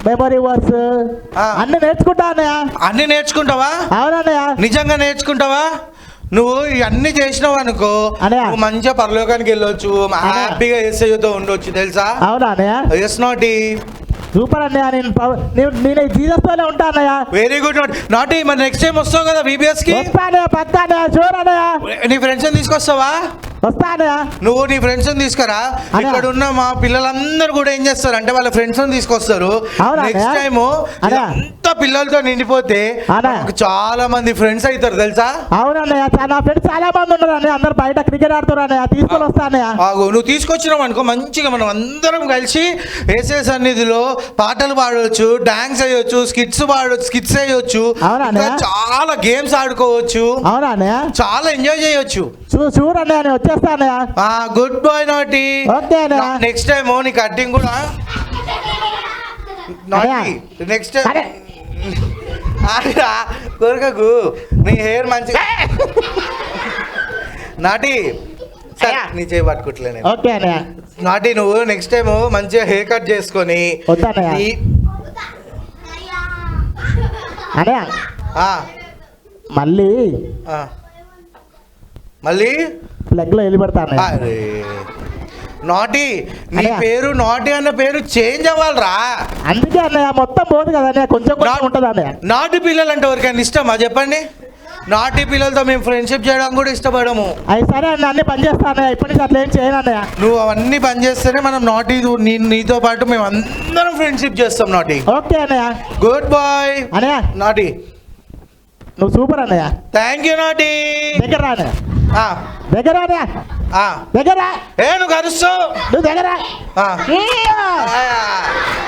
Speaker 4: memory verse
Speaker 1: ఆ.
Speaker 4: అన్ని నేర్చుకుంటా అన్నయ్య
Speaker 1: అన్ని నేర్చుకుంటావా?
Speaker 4: అవునన్నయ్య
Speaker 1: నిజంగా నేర్చుకుంటావా? నువ్వు ఇవన్నీ చేసినావు అనుకో,
Speaker 4: అన్నయ్య.
Speaker 1: నువ్వు మంచిగా పరలోకానికి వెళ్ళొచ్చు,
Speaker 4: అన్నయ్య.
Speaker 1: హ్యాపీగా ఏసయ్యతో ఉండొచ్చు తెలుసా?
Speaker 4: అవునా అన్నయ్య
Speaker 1: ఎస్ నాటి.
Speaker 4: సూపర్ అన్నయ్య నేను జీసస్తోనే ఉంటా అన్నయ్య
Speaker 1: వెరీ గుడ్ నాటి. మరి నెక్స్ట్ టైం వస్తావు కదా VBS కి?
Speaker 4: వస్తా అన్నయ్య పక్కా అన్నయ్య చూడు అన్నయ్య
Speaker 1: నీ ఫ్రెండ్స్ తీసుకొస్తావా?
Speaker 4: వస్తా అన్నయ్య
Speaker 1: నువ్వు నీ ఫ్రెండ్స్ తీసుకురా.
Speaker 4: అన్నయ్య.
Speaker 1: ఇక్కడ ఉన్న మా పిల్లలందరూ కూడా ఏం చేస్తారు అంటే వాళ్ళ ఫ్రెండ్స్ తీసుకొస్తారు.
Speaker 4: అవునా
Speaker 1: నెక్స్ట్
Speaker 4: అన్నయ్య?
Speaker 1: టైం
Speaker 4: అన్నయ్య.
Speaker 1: అంతా పిల్లలతో నిండిపోతే
Speaker 4: అన్నయ్య.
Speaker 1: మనకు చాలా మంది ఫ్రెండ్స్ అవుతారు తెలుసా?
Speaker 4: అవునన్నయ్య నా ఫ్రెండ్స్ చాలా మంది ఉన్నారు అన్నయ్య అందరు బయట క్రికెట్ ఆడుతున్నారు అన్నయ్య తీసుకొని వస్తా అన్నయ్య
Speaker 1: ఆగు, నువ్వు తీసుకొచ్చినావు అనుకో మంచిగా మనం అందరం కలిసి ఏసే సన్నిధిలో పాటలు పాడవచ్చు, డాన్స్ వేయొచ్చు, స్కిట్స్ వేయొచ్చు,
Speaker 4: అవునా
Speaker 1: ఇంకా
Speaker 4: అన్నయ్య?
Speaker 1: చాలా గేమ్స్ ఆడుకోవచ్చు,
Speaker 4: అవునా అన్నయ్య
Speaker 1: చాలా ఎంజాయ్ చేయొచ్చు.
Speaker 4: చూడు అన్నయ్య నేను వచ్చేస్తా అన్నయ్య
Speaker 1: గుడ్ బాయ్ నాటి.
Speaker 4: ఓకే అన్నయ్య
Speaker 1: నెక్స్ట్ టైం నీ కట్టింగ్ కూడా నాటి. నెక్స్ట్ టైం
Speaker 4: అరే.
Speaker 1: కోరికకు నీ హెయిర్ మంచిగా నాటి. సరే,
Speaker 4: అయ్యా.
Speaker 1: నీ చేయి పట్టుకుంటలే నేను.
Speaker 4: ఓకే అన్నయ్య
Speaker 1: నాటి నువ్వు నెక్స్ట్ టైం మంచిగా హెయిర్ కట్ చేసుకొని
Speaker 4: వద్దా అన్నయ్య?
Speaker 1: ఈ-
Speaker 4: అన్నయ్య
Speaker 1: ఆ,
Speaker 4: మళ్ళీ
Speaker 1: ఆ. మళ్ళీ
Speaker 4: ప్లగ్ లో వెళ్ళి పెడతా అన్నయ్య
Speaker 1: అరే నాటి, నీ
Speaker 4: అన్నయ్య.
Speaker 1: పేరు నాటి అన్న పేరు చేంజ్ అవ్వాలిరా.
Speaker 4: అందుకే అన్నయ్య మొత్తం పోదు కదా అన్నయ్య కొంచెం కొంచెం ఉంటుంది అన్నయ్య
Speaker 1: నాటి పిల్లలు అంటే ఎవరికైనా ఇష్టమా చెప్పండి? నాటి పిల్లలతో మేము ఫ్రెండ్షిప్ చేయడం కూడా ఇష్టపడము.
Speaker 4: అవి సరే అన్న అన్ని పని చేస్తా అన్నయ్య ఇప్పటి నుంచి అట్లా ఏం చేయను అన్నయ్య
Speaker 1: నువ్వు అవన్నీ పని చేస్తేనే మనం నాటి నీతో పాటు మేము అందరం ఫ్రెండ్షిప్ చేస్తాం నాటి.
Speaker 4: ఓకే అన్నయ్య
Speaker 1: గుడ్ బాయ్
Speaker 4: అన్నయ్య
Speaker 1: నాటి.
Speaker 4: నువ్వు సూపర్ అన్నయ్య
Speaker 1: థ్యాంక్ యూ నాటి.
Speaker 4: దగ్గర రా అన్నయ్య
Speaker 1: ఆ,
Speaker 4: దగ్గర రా అన్నయ్య
Speaker 1: ఆ.
Speaker 4: దగ్గర రా.
Speaker 1: ఏ నువ్వు కలుస్తావు.
Speaker 4: నువ్వు దగ్గర రా.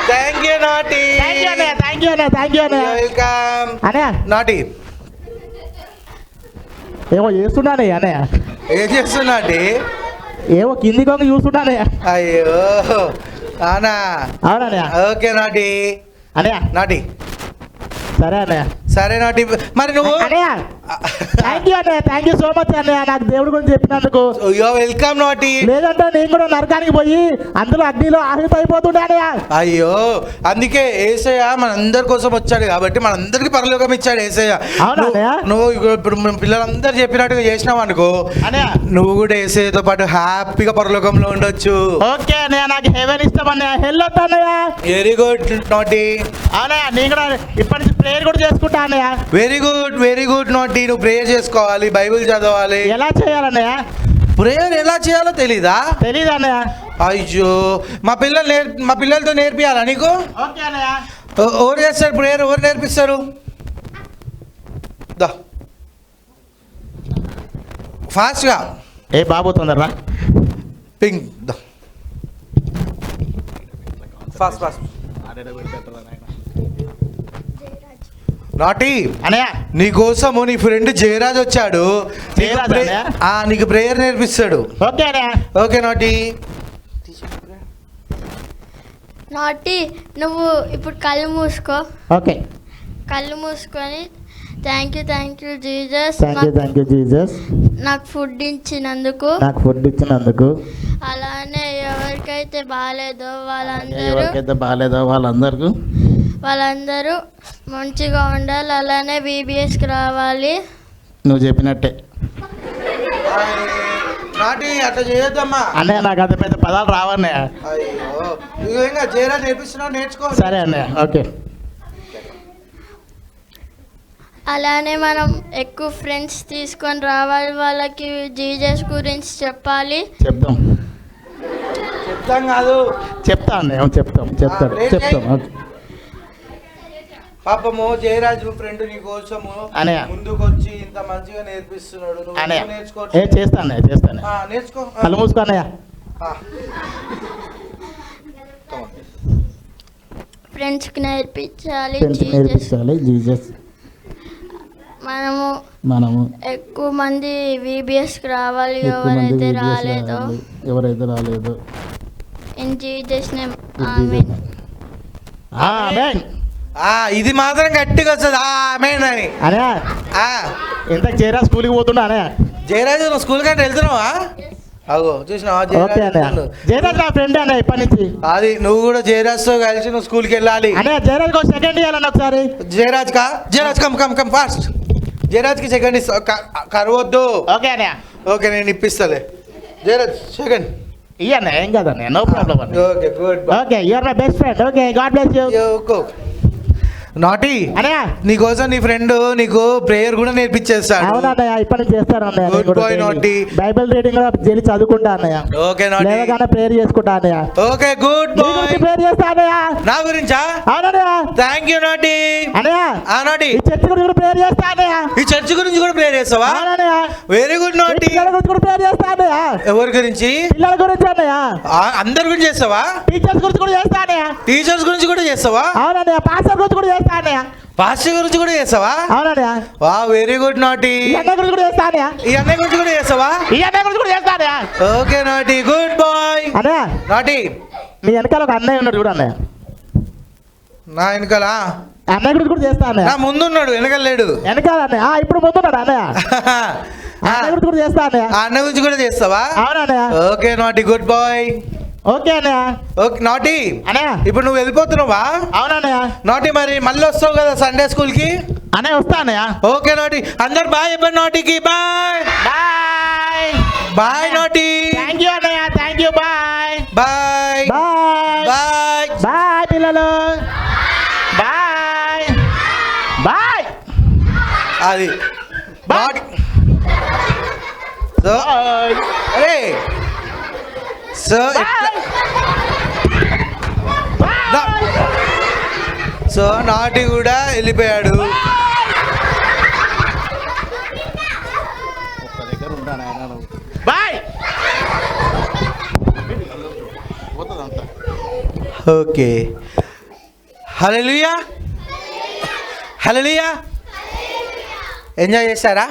Speaker 1: Thank you naughty.
Speaker 4: Thank you అన్నయ్య థ్యాంక్ యూ అన్నయ్య థ్యాంక్ యూ అన్నయ్య
Speaker 1: వెల్కమ్
Speaker 4: అన్నయ్య
Speaker 1: నాటి.
Speaker 4: ఏమో చేస్తున్నానే అన్నయ్య
Speaker 1: ఏం చేస్తున్నాటి?
Speaker 4: ఏమో కింది కొంగ చూస్తున్నానే
Speaker 1: అయ్యో అవునా?
Speaker 4: అవునన్నయ్య.
Speaker 1: Okay naughty.
Speaker 4: అన్నయ్య
Speaker 1: నాటి
Speaker 4: సరే అన్నయ్య.
Speaker 1: సరే నాటి. మరి నువ్వు
Speaker 4: అన్నయ్య థ్యాంక్ యూ అన్నయ్య, థ్యాంక్ యూ సో మచ్ అన్నయ్య నాకు దేవుడి గురించి చెప్పినందుకు.
Speaker 1: యో వెల్కమ్ నాటి.
Speaker 4: లేదంటే నేను కూడా నరకానికి పోయి అందులో అగ్నిలో ఆహుతి అయిపోతుండే అన్నయ్య.
Speaker 1: అయ్యో అందుకే యేసయ్య మనందరి కోసం వచ్చాడు కాబట్టి మనందరికి పరలోకం ఇచ్చాడు యేసయ్య.
Speaker 4: అవునా అన్నయ్య?
Speaker 1: నువ్వు ఇప్పుడు మన పిల్లలందరూ చెప్పినట్టుగా చేసినావు అనుకో
Speaker 4: అన్నయ్య
Speaker 1: నువ్వు కూడా యేసయ్యతో పాటు హ్యాపీగా పరలోకంలో ఉండొచ్చు.
Speaker 4: ఓకే అన్నయ్య, నాకు హెవెన్ ఇష్టం అన్నయ్య, హెల్ వద్దు అన్నయ్య.
Speaker 1: వెరీ గుడ్ నాటి.
Speaker 4: అవునయ్య, నేను కూడా ఇప్పటి నుంచి ప్రేయర్ కూడా చేసుకుంటా అన్నయ్య.
Speaker 1: వెరీ గుడ్ నాటి. నువ్వు ప్రేయర్ చేసుకోవాలి, బైబిల్ చదవాలి.
Speaker 4: ఎలా చేయాలన్నయ్య?
Speaker 1: ప్రేయర్ ఎలా చేయాలో తెలీదా?
Speaker 4: తెలీదు అన్నయ్య.
Speaker 1: అయ్యో మా పిల్లలతో నేర్పియాలా నీకు?
Speaker 4: ఓకే అన్నయ్య.
Speaker 1: ఎవరు చేస్తారు ప్రేయర్? ఎవరు నేర్పిస్తారు? దా ఫాస్ట్గా.
Speaker 4: ఏ బాబు తొందరరా.
Speaker 1: పింగ్ దా ఫాస్ట్ నాటి.
Speaker 4: అన్నయ్య
Speaker 1: నీ కోసము నీ ఫ్రెండ్ జయరాజ్ వచ్చాడు.
Speaker 4: జయరాజ్ అన్నయ్య?
Speaker 1: నీకు ప్రేయర్ నేర్పిస్తాడు.
Speaker 4: ఓకే అన్నయ్య.
Speaker 1: ఓకే నాటి.
Speaker 3: నాటి నువ్వు ఇప్పుడు కళ్ళు మూసుకో.
Speaker 4: ఓకే.
Speaker 3: కళ్ళు మూసుకొని thank you Jesus
Speaker 4: thank you Jesus
Speaker 3: నాకు ఫుడ్ ఇచ్చినందుకు.
Speaker 4: నాకు ఫుడ్ ఇచ్చినందుకు.
Speaker 3: అలానే ఎవరికైతే బాగాలేదో
Speaker 4: ఎవరికైతే బాగాలేదో
Speaker 3: వాళ్ళందరూ మంచిగా ఉండాలి. అలానే బీబీఎస్కి రావాలి.
Speaker 4: నువ్వు చెప్పినట్టే
Speaker 1: నాటి. అట్లా చేయొద్దమ్మా
Speaker 4: అన్నయ్య, నాకు అంత పెద్ద పదాలు రావన్నయ్య.
Speaker 1: అయ్యో ఇంకా జయరాజ్ నేర్పిస్తున్నావు, నేర్చుకో.
Speaker 4: సరే అన్నయ్య. ఓకే.
Speaker 3: అలానే మనం ఎక్కువ ఫ్రెండ్స్ తీసుకొని రావాలి. వాళ్ళకి జీసస్ గురించి చెప్పాలి.
Speaker 4: చెప్తాం
Speaker 1: కాదు
Speaker 4: చెప్తా అన్నయ్య, చెప్తాం. ఓకే.
Speaker 1: పాపము జయరాజు ఫ్రెండ్ నీ కోసము
Speaker 4: అన్నయ్య
Speaker 1: ముందుకు వచ్చి ఇంత మంచిగా నేర్పిస్తున్నాడు. నువ్వు
Speaker 4: అన్నయ్య
Speaker 1: నేర్చుకో.
Speaker 4: చేస్తా అన్నయ్య.
Speaker 1: నేర్చుకో.
Speaker 4: కళ్ళు మూసుకో అన్నయ్య.
Speaker 3: ఫ్రెండ్స్కి నేర్పించాలి
Speaker 4: జీసస్.
Speaker 3: మనము ఎక్కువ మంది VBSకి రావాలి. ఎవరైతే రాలేదో ఇన్ జీసస్ నేమ్ ఆమేన్.
Speaker 4: ఆమేన్.
Speaker 1: ఇది మాత్రం గట్టిగా వస్తుంది ఆమేన్ అని.
Speaker 4: అన్నయ్య ఇంతకు జయరాజ్ స్కూల్కి పోతుండా అన్నయ్య?
Speaker 1: జయరాజు నువ్వు స్కూల్ కంటే వెళ్తున్నావా? అగో చూసినావా?
Speaker 4: జయరాజ్ నా ఫ్రెండ్ అన్నయ్య ఇప్పటి నుంచి.
Speaker 1: అది నువ్వు కూడా జయరాజ్ తో కలిసి నువ్వు స్కూల్కి వెళ్ళాలి.
Speaker 4: అన్నయ్య జయరాజ్ సెకండ్ ఇవ్వాలన్న ఒకసారి.
Speaker 1: Jayaraj come fast. జయరాజ్కి సెకండ్ కరవద్దు.
Speaker 4: ఓకే అన్నయ్య.
Speaker 1: ఓకే నేను ఇప్పిస్తాలే. జయరాజ్ సెకండ్
Speaker 4: ఇయ్యన్న, ఏం కాదన్నయ్య, నో ప్రాబ్లం అన్న.
Speaker 1: Okay good.
Speaker 4: Okay, you are my best friend. Okay, God bless you.
Speaker 1: నాటి
Speaker 4: అన్నయ్య
Speaker 1: నీకోసం నీ ఫ్రెండ్ నీకు ప్రేయర్ కూడా నేర్పించేస్తాడు.
Speaker 4: అవునన్నయ్య, ఇప్పటి నుంచి చేస్తాను అన్నయ్య.
Speaker 1: గుడ్ బాయ్ నాటి.
Speaker 4: బైబిల్ రీడింగ్ కూడా జైలు చదువుకుంటా అన్నయ్య.
Speaker 1: ఓకే నాటి.
Speaker 4: లేవగానే ప్రేయర్ చేసుకుంటా అన్నయ్య.
Speaker 1: Okay good bye.
Speaker 4: ప్రేయర్ చేస్తా అన్నయ్య.
Speaker 1: నా గురించా?
Speaker 4: అవునన్నయ్య.
Speaker 1: Thank you naughty.
Speaker 4: అన్నయ్య
Speaker 1: నాటి
Speaker 4: ఈ చర్చ్ గురించి కూడా ప్రేయర్ చేస్తా అన్నయ్య.
Speaker 1: ఈ చర్చ్ గురించి కూడా ప్రేయర్ చేస్తావా?
Speaker 4: అవునన్నయ్య.
Speaker 1: వెరీ గుడ్ నాటి.
Speaker 4: పిల్లల గురించి కూడా ప్రేయర్ చేస్తా అన్నయ్య.
Speaker 1: ఎవరి గురించి?
Speaker 4: పిల్లల గురించి అన్నయ్య.
Speaker 1: అందరి గురించి చేస్తావా?
Speaker 4: టీచర్స్ గురించి కూడా చేస్తా అన్నయ్య.
Speaker 1: టీచర్స్ గురించి కూడా చేస్తావా?
Speaker 4: అవునన్నయ్య. పాస్టర్ గురించి కూడా చేస్తా అన్నయ్య.
Speaker 1: పాస్టర్ గురించి కూడా చేస్తావా?
Speaker 4: అవునన్నయ్య.
Speaker 1: వా వెరీ గుడ్ నాటి.
Speaker 4: ఈ అన్నయ్య గురించి కూడా చేస్తా అన్నయ్య.
Speaker 1: ఈ అన్నయ్య గురించి కూడా చేస్తావా?
Speaker 4: ఈ అన్నయ్య గురించి కూడా చేస్తా అన్నయ్య.
Speaker 1: Okay naughty. Good boy.
Speaker 4: అన్నయ్య
Speaker 1: నాటి
Speaker 4: నీ వెనకాల ఒక అన్నయ్య ఉన్నాడు చూడు అన్నయ్య.
Speaker 1: నా వెనకాల
Speaker 4: అన్నయ్య గురించి కూడా చేస్తా అన్నయ్య.
Speaker 1: నా ముందున్నాడు, వెనకాల లేడు.
Speaker 4: వెనకాల అన్నయ్య. ఇప్పుడు ముందున్నాడు అన్నయ్య. అన్నయ్య గురించి కూడా చేస్తా అన్నయ్య.
Speaker 1: ఆ అన్న గురించి కూడా చేస్తావా?
Speaker 4: అవునన్నయ్య.
Speaker 1: Okay naughty. Good boy.
Speaker 4: Okay అన్నయ్య.
Speaker 1: Okay naughty.
Speaker 4: అన్నయ్య
Speaker 1: ఇప్పుడు నువ్వు వెళ్ళిపోతున్నావా?
Speaker 4: అవునన్నయ్య.
Speaker 1: నాటి మరి మళ్ళీ వస్తావు కదా సండే స్కూల్ కి?
Speaker 4: అన్నయ్య వస్తా అన్నయ్య.
Speaker 1: ఓకే నాటి. అందరు బాయ్ చెప్పండి నాటికి. Bye
Speaker 4: bye.
Speaker 1: బాయ్ నాటి.
Speaker 4: థ్యాంక్ యూ అన్నయ్య. Thank you. Bye
Speaker 1: bye
Speaker 4: bye
Speaker 1: bye
Speaker 4: bye పిల్లలు. Bye bye.
Speaker 1: అది
Speaker 4: బాయ్.
Speaker 1: సో అరే సో సో నాటి కూడా వెళ్ళిపోయాడు.
Speaker 4: Bye.
Speaker 1: Okay. Hallelujah hallelujah. Enjoy చేశారా?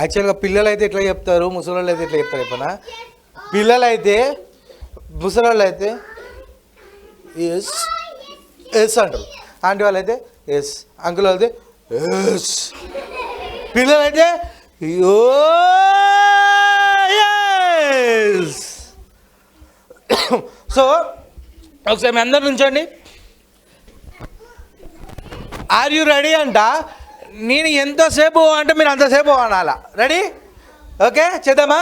Speaker 1: యాక్చువల్గా పిల్లలు అయితే ఎట్లా చెప్తారు, ముసలోళ్ళు అయితే ఎట్లా చెప్తారు చెప్పనా? పిల్లలు అయితే ముసలోళ్ళు అయితే ఎస్ ఎస్ అంటారు, ఆంటీ వాళ్ళు అయితే ఎస్, అంకుల్ వాళ్ళు అయితే ఎస్, పిల్లలు అయితే యో ఎస్. సో ఒకసారి మీ అందరు నుంచోండి. ఆర్ యూ రెడీ అంట? నేను ఎంతసేపు అంటే మీరు అంతసేపు అనాలా. రెడీ? ఓకే చేద్దామా?